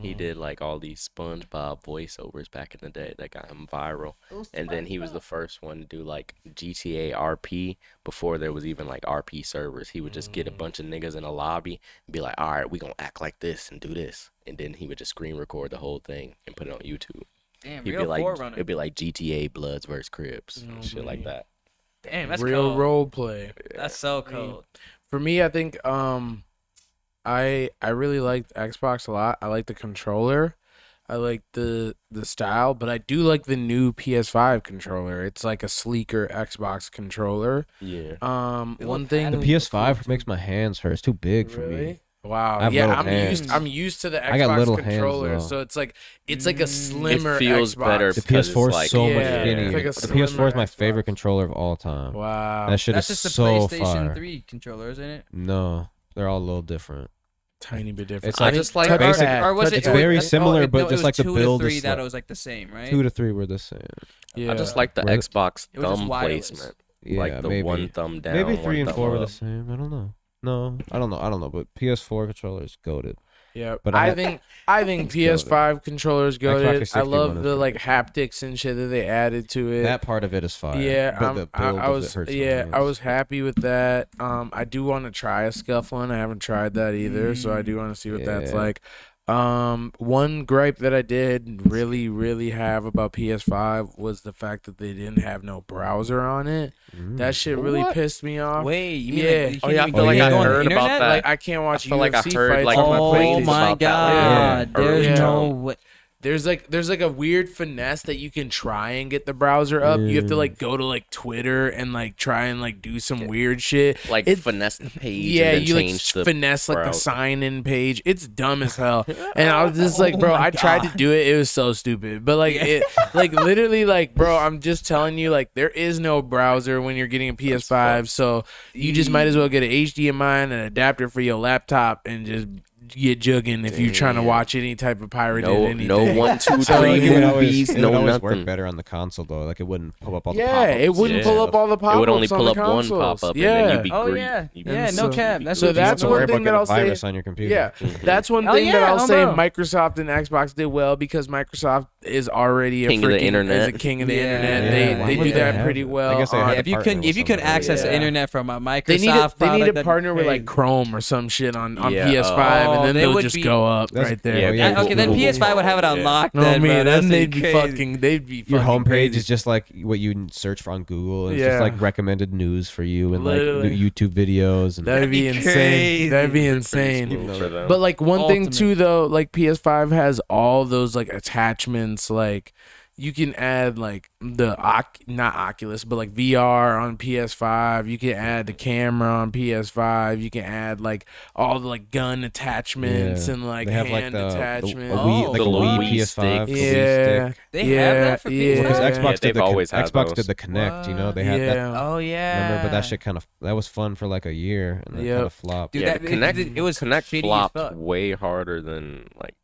He did like all these SpongeBob voiceovers back in the day that got him viral. And then he was the first one to do like GTA RP before there was even like RP servers. He would just get a bunch of niggas in a lobby and be like, all right, we gonna act like this and do this. And then he would just screen record the whole thing and put it on YouTube.
Damn,
He'd
real
be like,
Forerunner.
it'd be like GTA Bloods versus Crips and shit like that.
Damn, that's
Real
cold.
role play.
That's so cold.
For me, I think I really liked Xbox a lot. I like the controller. I like the style, but I do like the new PS5 controller. It's like a sleeker Xbox controller.
Yeah.
One
The
thing.
PS5 makes my hands hurt. It's too big for me.
Really? Wow.
I have
Yeah,
little
I'm
hands.
used to the Xbox
I got little hands,
controller,
though.
so it's like a slimmer
It feels
Xbox.
better
The
because
PS4
it's
is
like,
so much
Yeah,
skinnier.
it's like a
The PS4 is
slimmer
my
Xbox.
favorite controller of all time.
Wow.
That shit
That's
is
just the
so
PlayStation
fire.
3 controller, isn't it?
No, they're all a little different.
Tiny bit different.
It's like-
I just like
touch
basic-
pad,
Or was
touch
it?
It's
pad.
very
oh,
similar,
it-
but
no, it
just
was
like the
2
build
to
is
3 that
like-
it was like the same, right?
2 to 3 were the same.
Yeah.
I just like the
Were they-
Xbox
It was just
thumb
wireless.
placement.
Yeah,
Like the
maybe.
one thumb down.
Maybe
one
3 and
thumb
4 were the
up.
same. I don't know. No, I don't know. But PS4 controller is goated.
Yeah,
But
I
I-
think
It's
PS5 controllers
Xbox
goated.
360
I
one
love
is
the
pretty
like
good.
haptics and shit that they added to it.
That part of it is fire.
Yeah,
but the build
I
of
was
it hurts my
yeah, I
hands.
was happy with that. I do want to try a scuff one. I haven't tried that either, so I do want to see what that's
Yeah.
like. One gripe that I did really have about PS5 was the fact that they didn't have no browser on it. That shit really
What?
pissed me off.
Wait, you mean
Yeah.
like, you
Oh,
can't
yeah, I
even
feel
go
like I
on the
heard about
internet?
that.
Like I can't watch
I feel like I
UFC
heard,
fights
like,
on my
Oh
complaints
PlayStation.
my
about that,
god,
like,
there's
early
no
on.
way.
There's like a weird finesse that you can try and get the browser up. You have to like go to like Twitter and like try and like do some weird shit.
Like
It-
finesse the page.
Yeah,
and then
you like
change the
finesse like the
browser.
sign-in page. It's dumb as hell. And I was just like, bro, I tried to do it. It was so stupid. But like it, like literally, like bro, I'm just telling you, like there is no browser when you're getting a PS5. So you just might as well get an HDMI and an adapter for your laptop and just get jugging if you're trying to watch any type of pirated anything.
No 1, 2,
So,
3
it would
movies.
it would
No
always
nothing.
work better on the console though. Like it wouldn't pull up all the
Yeah,
pop-ups.
it wouldn't
Yeah.
pull up all the pop-ups.
It would only
on
pull
the
up one
consoles.
pop-up,
Yeah.
and then you'd be
Oh
great.
yeah,
You'd be
yeah,
And
no
so-
cap. That's
so
what
You don't have
that's
to
one
worry
thing
about
that
getting
I'll
a
say-
virus on your computer.
Yeah,
Mhm.
that's one
Oh,
thing that
yeah,
I'll
oh,
say
bro.
Microsoft and Xbox did well because Microsoft is already a
King of the
freaking
internet.
is a king of the
Yeah.
internet.
Yeah, why
They
would
do
they
that
have
pretty
it?
well.
I guess they
on-
had
Yeah, if you
partner
could
with
if you could
somebody.
access the
Yeah.
internet from a Microsoft
They need to
product,
partner with
hey.
like Chrome or some shit on
Yeah,
PS5,
oh,
and then
they
they'll
would
just
be-
go up
That's-
right there.
Yeah,
yeah,
Yeah, okay, then
Google.
PS5 would have it on
Yeah.
lock.
No,
Then, bro.
man,
That's
then they'd be
crazy.
fucking. They'd be
Your
fucking
homepage
crazy.
is just like what you search for on Google. It's
Yeah.
just like recommended news for you and
Literally.
like YouTube videos and
That'd be
be
insane.
crazy.
That'd be
Pretty
insane.
smooth for them.
But like one thing
Ultimate.
too though, like PS5 has all those like attachments, like You can add like not Oculus, but like VR on PS5. You can add the camera on PS5. You can add like all the like gun attachments
Yeah.
and like
They have
hand
like
attachments.
a Wii,
Oh,
like a
the little
Wii
Wii
PS5,
stick.
the Wii
Yeah.
stick.
They have that for
yeah,
PS5?
Because
yeah.
Xbox
Yeah,
did
they've always had
Xbox
those.
did the Kinect, you know, they had
yeah.
that.
Oh yeah.
Remember, but that shit that was fun for like a year, and then
Yep.
kind of flopped.
Dude,
Yeah,
that-
the Kinect,
it was
Kinect
shitty as
flopped
fuck.
way harder than like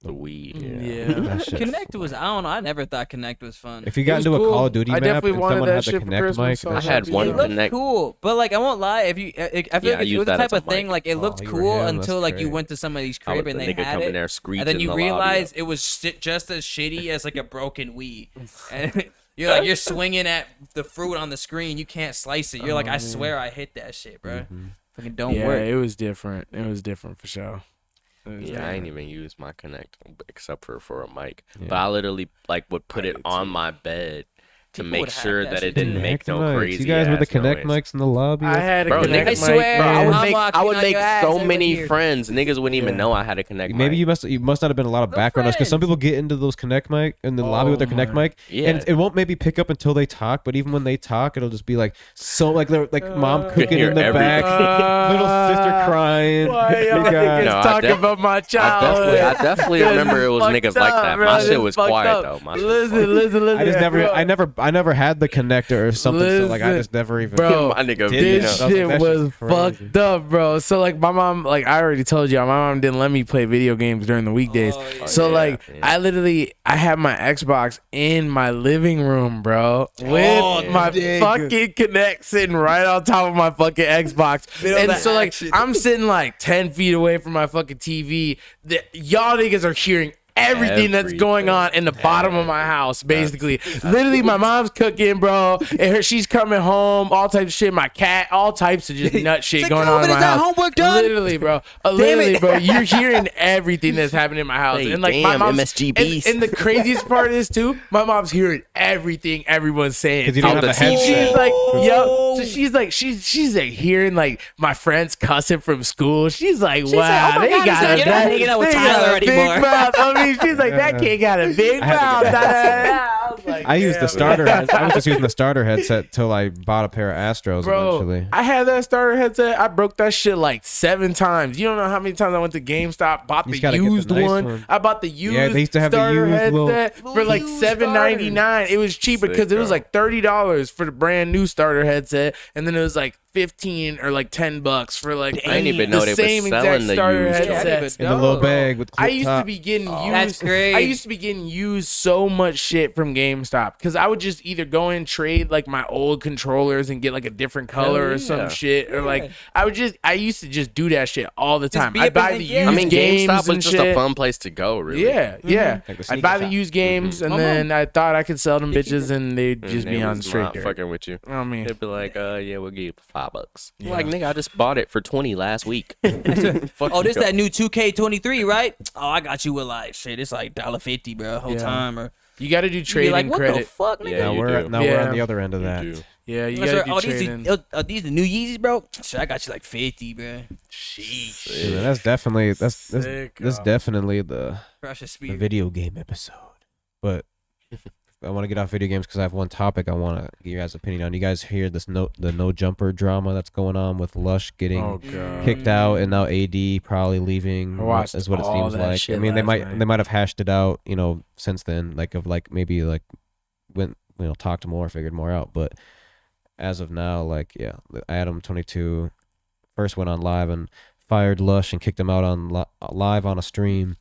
the Wii.
Yeah.
That shit
Connect was, I don't know, I never thought Connect was fun.
If you got
was
into a
cool.
Call of Duty
I
map
definitely
and
wanted
someone
that
had the
shit for
Kinect
Christmas,
mic,
so
that
I
shit
had
was
one
It
dope.
looked
Kinect.
cool, but like I won't lie, if you, I feel
Yeah, I
like it
used
was the
that
type
as a
of thing
mic.
like it
Oh,
looked
you were
cool
him,
until
that's
like you
great.
went to somebody's
I would
crib
the
and they
nigga
had
come in
it,
there screeching
and then you
the lobby up.
realize it was just as shitty as like a broken Wii, and you're like you're swinging at the fruit on the screen, you can't slice it. You're like, I swear I hit that shit, bro. Fucking don't
Yeah,
work.
it was different. It was different for sure. It was
Yeah, I ain't
different.
even use my Kinect except for a mic.
Yeah.
But I literally like would put
I
it
did
on
too.
my bed to
People
make
would hack
sure
that
that
shit
it didn't
too.
make
Connect
no
mics.
crazy.
You guys with the
ass
Connect
noise.
mics in the lobby?
I had a
Bro,
Kinect
niggas-
I swear,
mic.
Bro, I
I'm
would make
walking
I would
on
make
your ass
so
over
many
here.
friends. Niggas wouldn't even
Yeah.
know I had a Connect
Maybe
mic.
you must not have been a lot of
No
background noise because some
friends.
people get into those Connect mic in the lobby with their
Oh
Connect
my-
mic,
Yeah.
and it won't maybe pick up until they talk. But even when they talk, it'll just be like so like they're like mom
could
cooking
hear
in the
everything.
back, little sister crying.
Why
you
y'all
got-
niggas
No, I
talking
def-
about my
I
childhood?
definitely
This
remember
is
it was
fucked
niggas like
up,
that.
bro.
My
This
shit
is
was
fucked
quiet
up.
though. My shit was
Listen.
I just never,
bro.
I never had the connector or something. So like I
Listen,
just never even.
bro.
my nigga.
Did
you
it.
know.
This
I was like,
shit
that
was
shit's crazy.
fucked up, bro. So like my mom, like I already told y'all, my mom didn't let me play video games during the weekdays.
Oh, yeah.
So
yeah,
like
yeah.
I had my Xbox in my living room, bro, with my fucking Kinect sitting right on top of my fucking Xbox.
Middle
And
of
so like
action.
I'm sitting like 10 feet away from my fucking TV. Y'all niggas are hearing everything that's going on in the bottom of my house, basically. Literally, my mom's cooking, bro, and she's coming home, all types of shit. My cat, all types of just nut shit
like,
going
"Oh,
on in
but
my
is that
house.
homework done?"
Literally, bro. Literally,
it.
bro. You're hearing everything that's happening in my house,
Hey,
and like my
damn,
mom's
MSG
and,
beast.
and the craziest part is too, my mom's hearing everything everyone's saying.
'Cause you don't
Out
have
the
a
TV.
headset.
She's like, yo. So she's like hearing like my friends cussing from school. She's like, wow,
like, "Oh my
they
God,
got
you're not
that.
hanging out with
they got
Tyler
a big
anymore."
mouth." I mean, she's like, that kid got a big
I had
mouth.
to get
Da, da, da, da. I was like,
I used the
damn.
starter. I was just using the starter headset till I bought a pair of Astros
Bro,
eventually.
I had that starter headset. I broke that shit like 7 times. You don't know how many times I went to GameStop, bought
You
the
just gotta get the
used
nice
one.
one.
I bought the used
they used to have the
starter
used little-
headset for like
used
$7.99. It was cheaper because it was
Sicko.
like $30 for the brand new starter headset, and then it was like 15 or like $10 for like
I didn't even know
the
they were
same exact
selling the
starter
used
ones.
headsets.
In the little bag with
I
clip
used
top.
to be getting used.
That's great.
I used to be getting used so much shit from GameStop because I would just either go and trade like my old controllers and get like a different color or
yeah.
some shit, or like I used to just do that shit all the time.
be
I'd
up
buy
in
the
the-
used
yeah.
I mean,
games
GameStop
and
was just
shit.
a fun place to go, really.
Yeah, yeah.
Like the
I'd
sneaker
buy the
shop.
used games, and
My
then I thought I could sell them bitches, and they'd
And
just
they
be on
was
straight
not
dirt.
fucking with you.
I mean,
They'd be like, yeah, we'll give you $5.
Yeah.
Like, nigga, I just bought it for $20 last week. Fuck
Oh,
you,
this
go.
that new 2K23, right? Oh, I got you with like shit. It's like $1.50, bro, whole
Yeah.
time. Or
you got to do
you be
trading
like, what
credit.
the fuck, nigga?
Yeah,
Now
you
we're
do.
we're
Yeah.
on the other end of
You
that.
do.
Yeah, you
Yes,
got
sir.
to do trading.
Are these the new Yeezys, bro? Shit, I got you like 50, bro. Sheesh.
Yeah, man, that's definitely that's
Sick,
definitely the
Precious
the
spirit.
video game episode. But I want to get off video games because I have one topic I want to get your guys' opinion on. You guys hear the no jumper drama that's going on with Lush getting
Oh god.
kicked out and now AD probably leaving?
I watched
is what it
all
seems
that
like.
shit
I mean, they
last night.
might have hashed it out, since then, like of like maybe like went talked more, figured more out. But as of now, like yeah, Adam 22 first went on live and fired Lush and kicked him out on live on a stream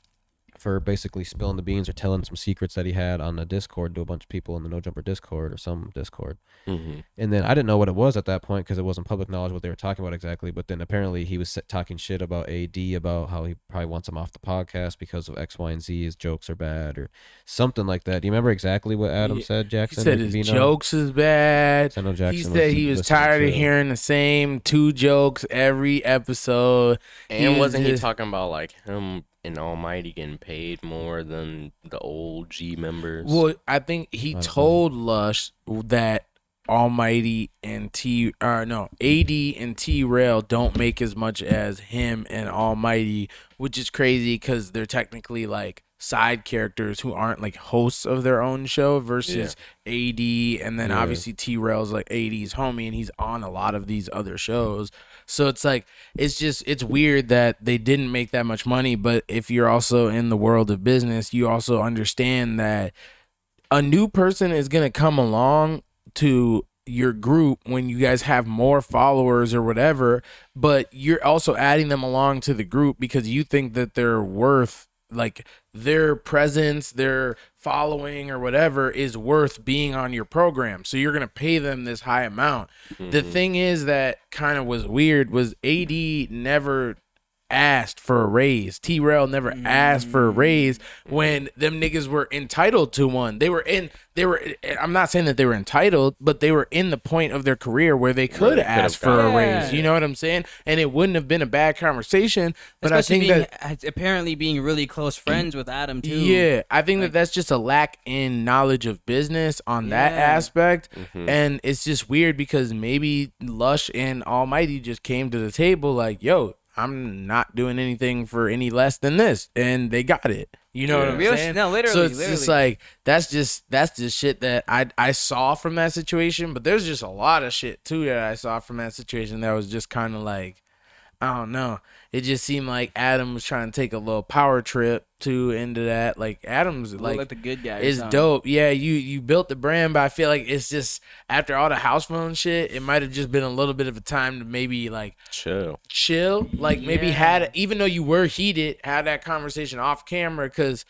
for basically spilling the beans or telling some secrets that he had on the Discord to a bunch of people in the No Jumper Discord or some Discord.
Mhm.
And then I didn't know what it was at that point because it wasn't public knowledge what they were talking about exactly. But then apparently he was talking shit about AD, about how he probably wants him off the podcast because of X, Y, and Z. His jokes are bad or something like that. Do you remember exactly what Adam
Yeah,
said,
He
Jackson?
said
You
his
can be known?
jokes is bad.
I know
He
Jackson
said he was
listening
tired of
to-
hearing the same 2 jokes every episode.
And
was
wasn't he
just-
talking about like him and Almighty getting paid more than the old G members?
Well, I think he
don't know.
told Lush that Almighty and AD and T-Rail don't make as much as him and Almighty, which is crazy because they're technically like side characters who aren't like hosts of their own show versus AD, and then obviously T-Rail's like AD's homie, and he's on a lot of these other shows. So it's like it's weird that they didn't make that much money. But if you're also in the world of business, you also understand that a new person is gonna come along to your group when you guys have more followers or whatever, but you're also adding them along to the group because you think that they're worth, like, their presence, their following or whatever is worth being on your program. So you're going to pay them this high amount. The thing is that kind of was weird was AD never asked for a raise. T-Rail never asked for a raise when them niggas were entitled to one. I'm not saying that they were entitled, but they were in the point of their career where they could ask for a raise. You know what I'm saying? And it wouldn't have been a bad conversation. But
especially
I think that
apparently being really close friends with Adam too.
Yeah, I think that that's just a lack in knowledge of business on that aspect. And it's just weird because maybe Lush and Almighty just came to the table like, yo, I'm not doing anything for any less than this, and they got it. You know what I'm saying?
No, literally.
So it's just like that's just shit that I saw from that situation. But there's just a lot of shit too that I saw from that situation that was just kind of like, I don't know. It just seemed like Adam was trying to take a little power trip too into that. Like Adam's like
the good guy.
It's dope. Yeah, you built the brand, but I feel like it's just after all the house phone shit, it might have just been a little bit of a time to maybe like chill. Like maybe even though you were heated, had that conversation off camera, because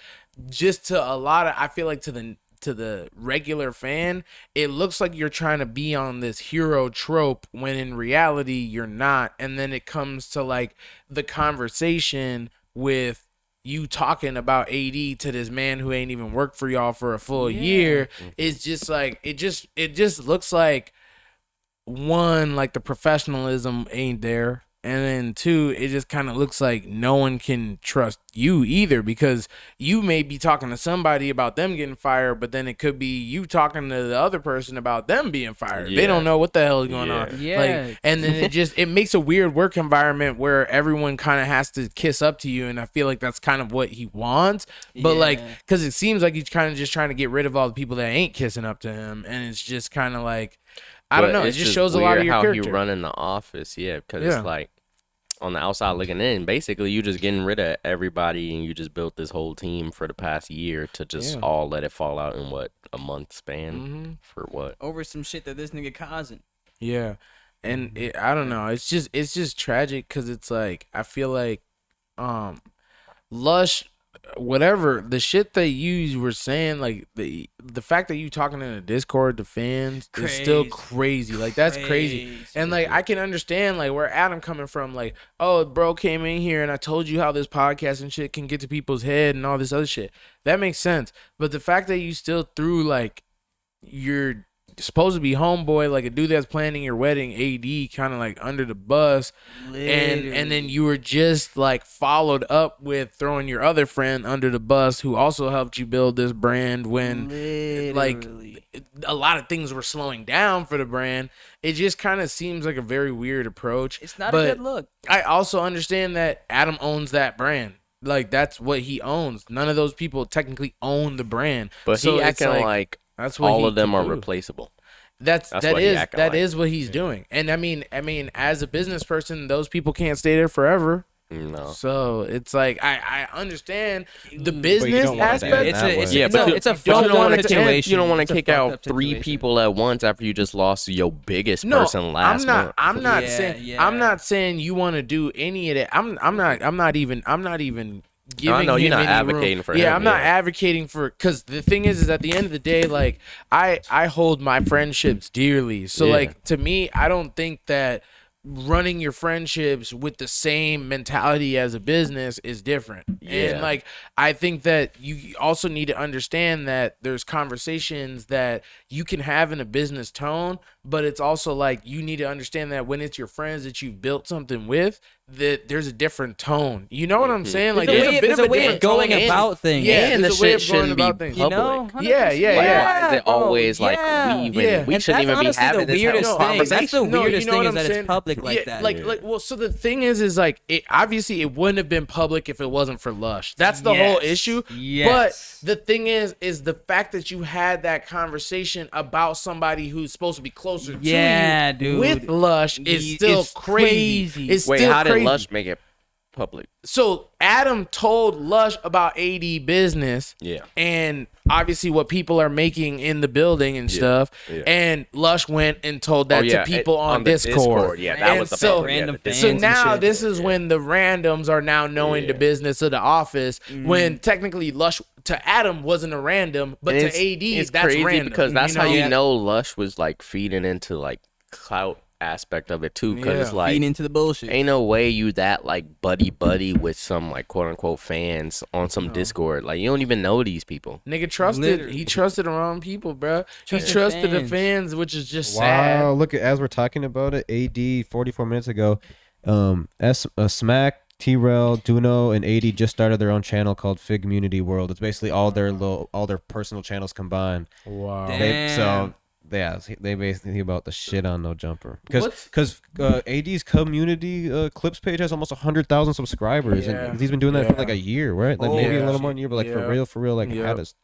just to a lot of, I feel like to the regular fan, it looks like you're trying to be on this hero trope when in reality you're not. And then it comes to like the conversation with you talking about AD to this man who ain't even worked for y'all for a full year. It's just like it just looks like, one, like the professionalism ain't there. And then two, it just kind of looks like no one can trust you either, because you may be talking to somebody about them getting fired, but then it could be you talking to the other person about them being fired. They don't know what the hell is going on. Like, and then it makes a weird work environment where everyone kind of has to kiss up to you. And I feel like that's kind of what he wants. But like, because it seems like he's kind of just trying to get rid of all the people that ain't kissing up to him. And it's just kind of like, I don't know. It just shows a lot of your character.
How he run in the office, because it's like, on the outside looking in, basically you just getting rid of everybody, and you just built this whole team for the past year to just all let it fall out in a month span for what?
Over some shit that this nigga causing.
Yeah. And I don't know. It's just tragic because it's like, I feel like Lush, whatever the shit that you were saying, like the fact that you talking in the Discord to fans is still crazy. Like that's crazy. And like I can understand like where Adam coming from, like, oh, bro came in here and I told you how this podcast and shit can get to people's head and all this other shit. That makes sense. But the fact that you still threw like your supposed to be homeboy, like a dude that's planning your wedding, AD, kind of like under the bus, and then you were just like followed up with throwing your other friend under the bus who also helped you build this brand when like a lot of things were slowing down for the brand. It just kind of seems like a very weird approach.
It's not a good look.
I also understand that Adam owns that brand. Like that's what he owns. None of those people technically own the brand,
but
so
he acting like that's what all of them are replaceable.
That is what he's doing. And I mean, as a business person, those people can't stay there forever.
No.
So it's like I understand the business aspect.
It's a situation.
You don't want to kick out 3 people at once after you just lost your biggest person last month.
I'm not saying you want to do any of that. I'm not even giving
no, you're
him
not
any
advocating
room.
for him.
Yeah, I'm not advocating for, because the thing is at the end of the day, like I hold my friendships dearly. So like to me, I don't think that running your friendships with the same mentality as a business is different. And like I think that you also need to understand that there's conversations that you can have in a business tone, but it's also like you need to understand that when it's your friends that you've built something with, that there's a different tone. You know what I'm saying? Like
There's
there's a bit of a
way
different
of going
tone.
about things.
Yeah,
and the
there's a way
shit
of going
shouldn't be
about things.
public.
You know?
Yeah, yeah,
Like,
yeah.
why is it
bro,
always like
yeah.
we?
Yeah.
We
And
shouldn't
that's
even be
honestly
having
the
this
weirdest
whole
thing. That's the
conversation.
No,
weirdest
you know
thing
what
is
I'm
that
saying?
it's public like
Yeah,
that.
like, well, so the thing is like, it obviously it wouldn't have been public if it wasn't for Lush. That's the whole issue.
Yes.
But the thing is the fact that you had that conversation about somebody who's supposed to be closer to you
dude.
with Lush is still
It's
crazy. It's
Wait,
still
how
crazy.
did Lush make it public?
So Adam told Lush about AD business.
Yeah.
And obviously what people are making in the building and stuff.
yeah.
And Lush went and told that to people on
the
Discord.
Yeah, that
And
was the
so-
public,
Random
the
fans
So
and
now
shit.
this is when the randoms are now knowing the business of the office. When technically Lush to Adam wasn't a random, but
And
to AD
it's
that's
crazy
random.
because that's how
Yeah.
you know Lush was like feeding into like clout aspect of it too. Because
Yeah.
like
Feeding into the bullshit.
ain't no way you that like buddy with some like quote unquote fans on some Discord. Like you don't even know these people.
Nigga trusted.
Literally.
He trusted the wrong people, bro. He
Trusted
trusted the
fans.
fans, which is just
Wow,
sad.
look at as we're talking about it, AD 44 minutes ago, Smack, T-Rel, Duno, and AD just started their own channel called Fig Community World. It's basically all their personal channels combined.
Wow.
They basically about the shit on No Jumper
What's-
because AD's community clips page has almost 100,000 subscribers
Yeah.
and he's been doing that for like a year, right? Like maybe a little more than a year, but like
Yeah.
for real, like
Yeah.
had us.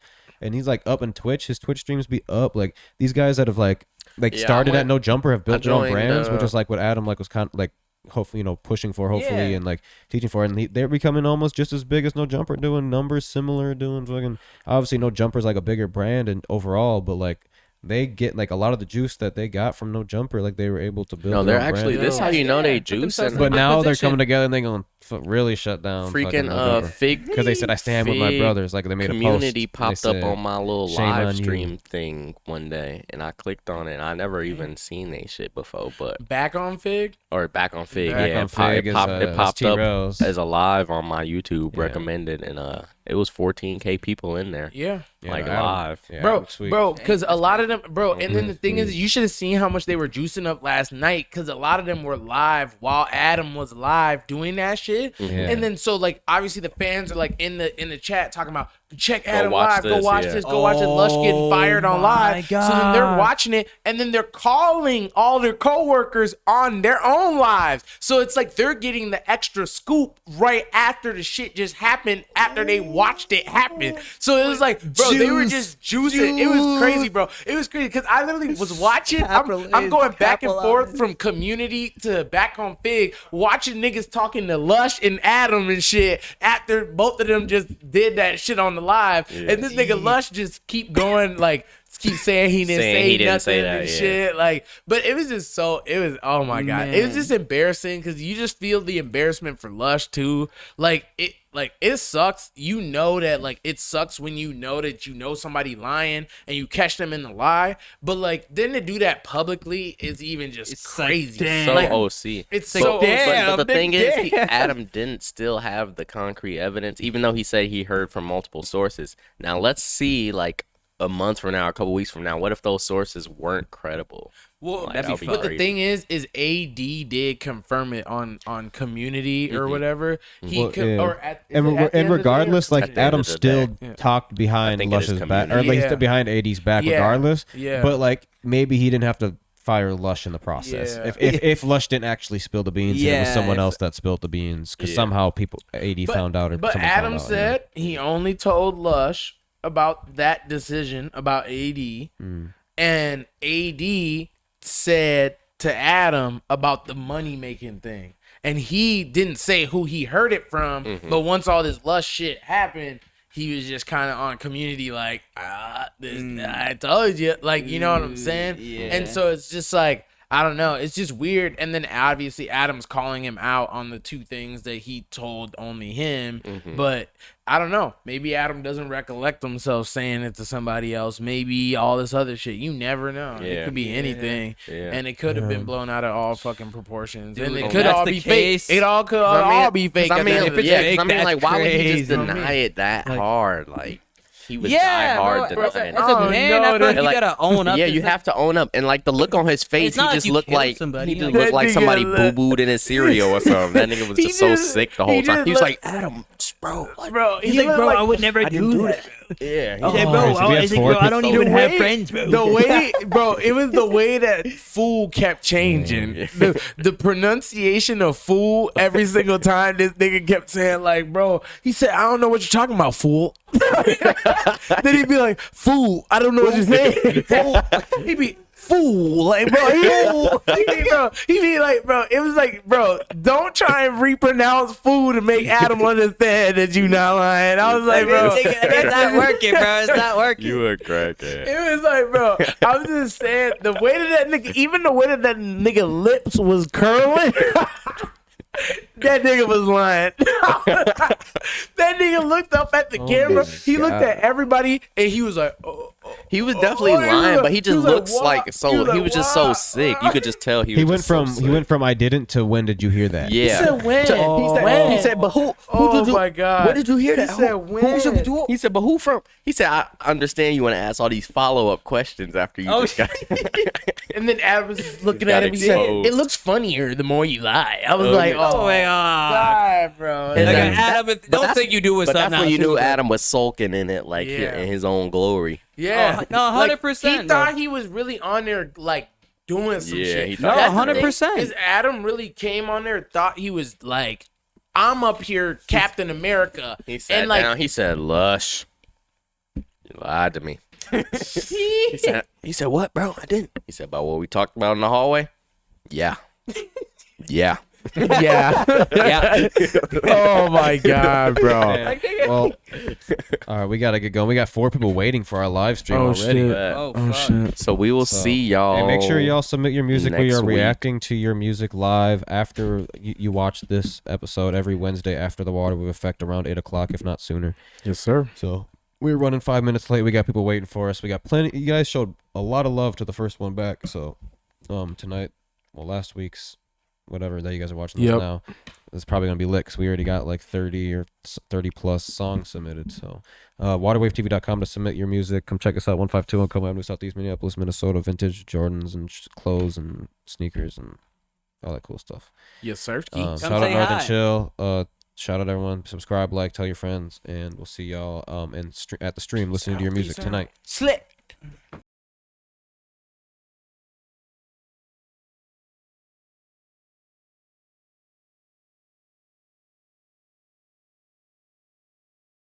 And he's like up in Twitch. His Twitch streams be up. Like these guys that have like
Yeah,
started
I
at No Jumper have built their own
joined,
brands, which is like what Adam like was kind of like hopefully pushing for hopefully
Yeah.
and like teaching for, and they're becoming almost just as big as No Jumper, doing numbers similar, doing fucking obviously No Jumper's like a bigger brand and overall, but like they get like a lot of the juice that they got from No Jumper, like they were able to build.
No,
their
they're
own
actually
brand.
this how you know they
Yeah, put
juice
themselves
and
But
in a
now they're
position.
coming together and they're going to really shut down
freaking
No Jumper.
Fig
Because they said I stand with my
Fig
brothers. Like they made
community
a post.
popped up on my little
"Shame on
live
you."
stream thing one day, and I clicked on it. I never even seen they shit before, but
Back on Fig?
or back on Fig,
Back
yeah,
on Fig is,
it popped up
T-Rels.
as a live on my YouTube
Yeah.
recommended, and it was 14K people in there,
Yeah.
like
Adam-
live.
yeah,
Bro,
Adam's sweet.
because a lot of them, bro, and then the thing
Sweet.
is, you should have seen how much they were juicing up last night, because a lot of them were live while Adam was live doing that shit,
Yeah.
and then so like obviously the fans are like in the chat talking about check Adam
watch
live, go
this,
watch
yeah.
this, go watch it. Lush getting fired on live, so then they're
God.
watching it, and then they're calling all their coworkers on their own lives, so it's like they're getting the extra scoop right after the shit just happened, after they watched it happen. So it was like, bro, they were just juicing. It was crazy, bro. It was crazy because I literally was watching. I'm going back and forth from community to back on Fig, watching niggas talking to Lush and Adam and shit after both of them just did that shit on the live. And this nigga Lush just keep going, like, keep saying he didn't
Saying
say
he didn't
nothing
say that,
and
yeah.
shit. Like, but it was just so, it was, oh my God. It was just embarrassing because you just feel the embarrassment for Lush too. Like, it sucks. You know that, like, it sucks when you know that you know somebody lying and you catch them in the lie. But, like, then to do that publicly is even just
It's like,
crazy.
damn.
So
Like,
OC.
it's
But-
so
but the thing is,
damn.
Adam didn't still have the concrete evidence, even though he said he heard from multiple sources. Now let's see, like a month from now, a couple weeks from now, what if those sources weren't credible?
Well,
Like, that'd be
but the
crazy.
thing is AD did confirm it on Community or whatever. He
Well,
con-
yeah.
or at, is
And,
it at the end of the day or-
regardless,
At
like
the end
Adam
of the
still
day.
talked
I
behind
think it is
Lush's back, or
community.
like he
Yeah.
stood behind AD's back
Yeah.
regardless.
Yeah.
But like maybe he didn't have to fire Lush in the process.
Yeah.
If Lush didn't actually spill the beans, and it was
Yeah,
someone
if-
else that spilled the beans because
Yeah.
somehow AD found out. Or
But
someone found
Adam
out,
said he only told Lush about that decision about AD, and AD said to Adam about the money making thing, and he didn't say who he heard it from. But once all this Lush shit happened, he was just kind of on Community like, I told you, like, you know what I'm saying?
yeah.
And so it's just like, I don't know. It's just weird. And then obviously Adam's calling him out on the two things that he told only him. But I don't know. Maybe Adam doesn't recollect himself saying it to somebody else. Maybe all this other shit. You never know. It
Yeah.
could be anything.
Yeah.
And it could have been blown out of all fucking proportions. and
Dude,
it
if
could
that's
all
the
be
case-
fake. It all could
'Cause
all be fake.
'cause I
at the
mean,
end of the
yeah,
day.
'cause I mean, like, why would he just
crazy.
deny it that hard? Like, he was
Yeah,
die hard
bro, as a
denying.
Oh,
man,
no,
I feel like
that-
you gotta own up.
Yeah,
to
you
stuff.
have to own up, and like the look on his face,
It's
he
not like
just
you
looked
killed
like
somebody,
he just
like-
looked like
That
somebody
nigga
boo
look-
booed in his cereal or something. That nigga was
He
just so
just-
sick the
he
whole time.
just
He was
look-
like, Adam, bro, like,
Bro,
He's
he
like,
looked
bro,
like,
I would never
I didn't
do
do
that.
that. Yeah,
He's like, bro,
Alright, so we have four
I don't
people.
even have friends, bro.
The way, bro, it was the way that fool kept changing. The pronunciation of fool every single time this nigga kept saying, like, bro, he said, I don't know what you're talking about, fool. Then he'd be like, fool, I don't know what you're saying. Fool. He'd be, fool. Like, bro, he'd be like, bro, it was like, bro, don't try and repronounce fool to make Adam understand that you not lying. I was like, bro,
It's not working, bro. It's not working.
you a crackhead.
it was like, bro, I was just saying, the way that nigga, even the way that nigga lips was curling, that nigga was lying. That nigga looked up at the camera. He looked at everybody, and he was like,
He was definitely
he was
lying,
like-
but he
he
just
was like,
looks
"What?"
like
He
so.
was
He
like,
was just so
"What?"
sick. You could just tell he was.
He went
just so
from
sick.
I didn't to when did you hear that?
Yeah.
He said when?
He said, but who
Oh
did you?
my God.
Where did you hear
He
that?
said
Who-
when?
He said, but who from? He said, I understand you want to ask all these follow up questions after you just got.
And then Adam was just looking
Got
at him. He said,
exposed.
it looks funnier the more you lie. I was
Oh,
like,
yeah.
oh
my God.
God, bro.
And
Like,
then-
Adam,
but
don't
that's-
think you do with
But
something.
that's when you
now,
knew
too.
Adam was sulking in it, like
Yeah.
in his own glory.
Yeah.
Oh, no,
Like,
100%,
he thought he was really on there, like, doing some
Yeah,
shit.
he
No,
thought-
That's the
100%.
thing, is Adam really came on there, thought he was like, I'm up here, Captain America.
He sat
and like,
down. He said, "Lush, you lied to me." He said, "What, bro? I didn't." He said, "About what we talked about in the hallway." Yeah, yeah.
yeah.
Yeah.
Oh my God, bro.
Yeah. Well, all right, we gotta get going. We got 4 people waiting for our live stream
Oh,
already.
shit.
Oh,
Oh
fuck.
shit.
So we will
So,
see y'all.
Hey, make sure y'all submit your music. We
next
are
week.
reacting to your music live after you watch this episode every Wednesday after the Water with Effect around 8 o'clock, if not sooner.
Yes, sir.
So we're running 5 minutes late. We got people waiting for us. We got plenty. You guys showed a lot of love to the first one back. So tonight, well, last week's whatever that you guys are watching this
Yep.
now, it's probably gonna be lit 'cause we already got like 30 or 30 plus songs submitted. So waterwavetv.com to submit your music. Come check us out, 152 on Como Avenue, Southeast Minneapolis, Minnesota. Vintage Jordans and clothes and sneakers and all that cool stuff.
Yes, sir.
Shout
say
out Northern
hi.
Chill. Shout out everyone. Subscribe, like, tell your friends, and we'll see y'all at the stream listening to your music tonight.
Slit.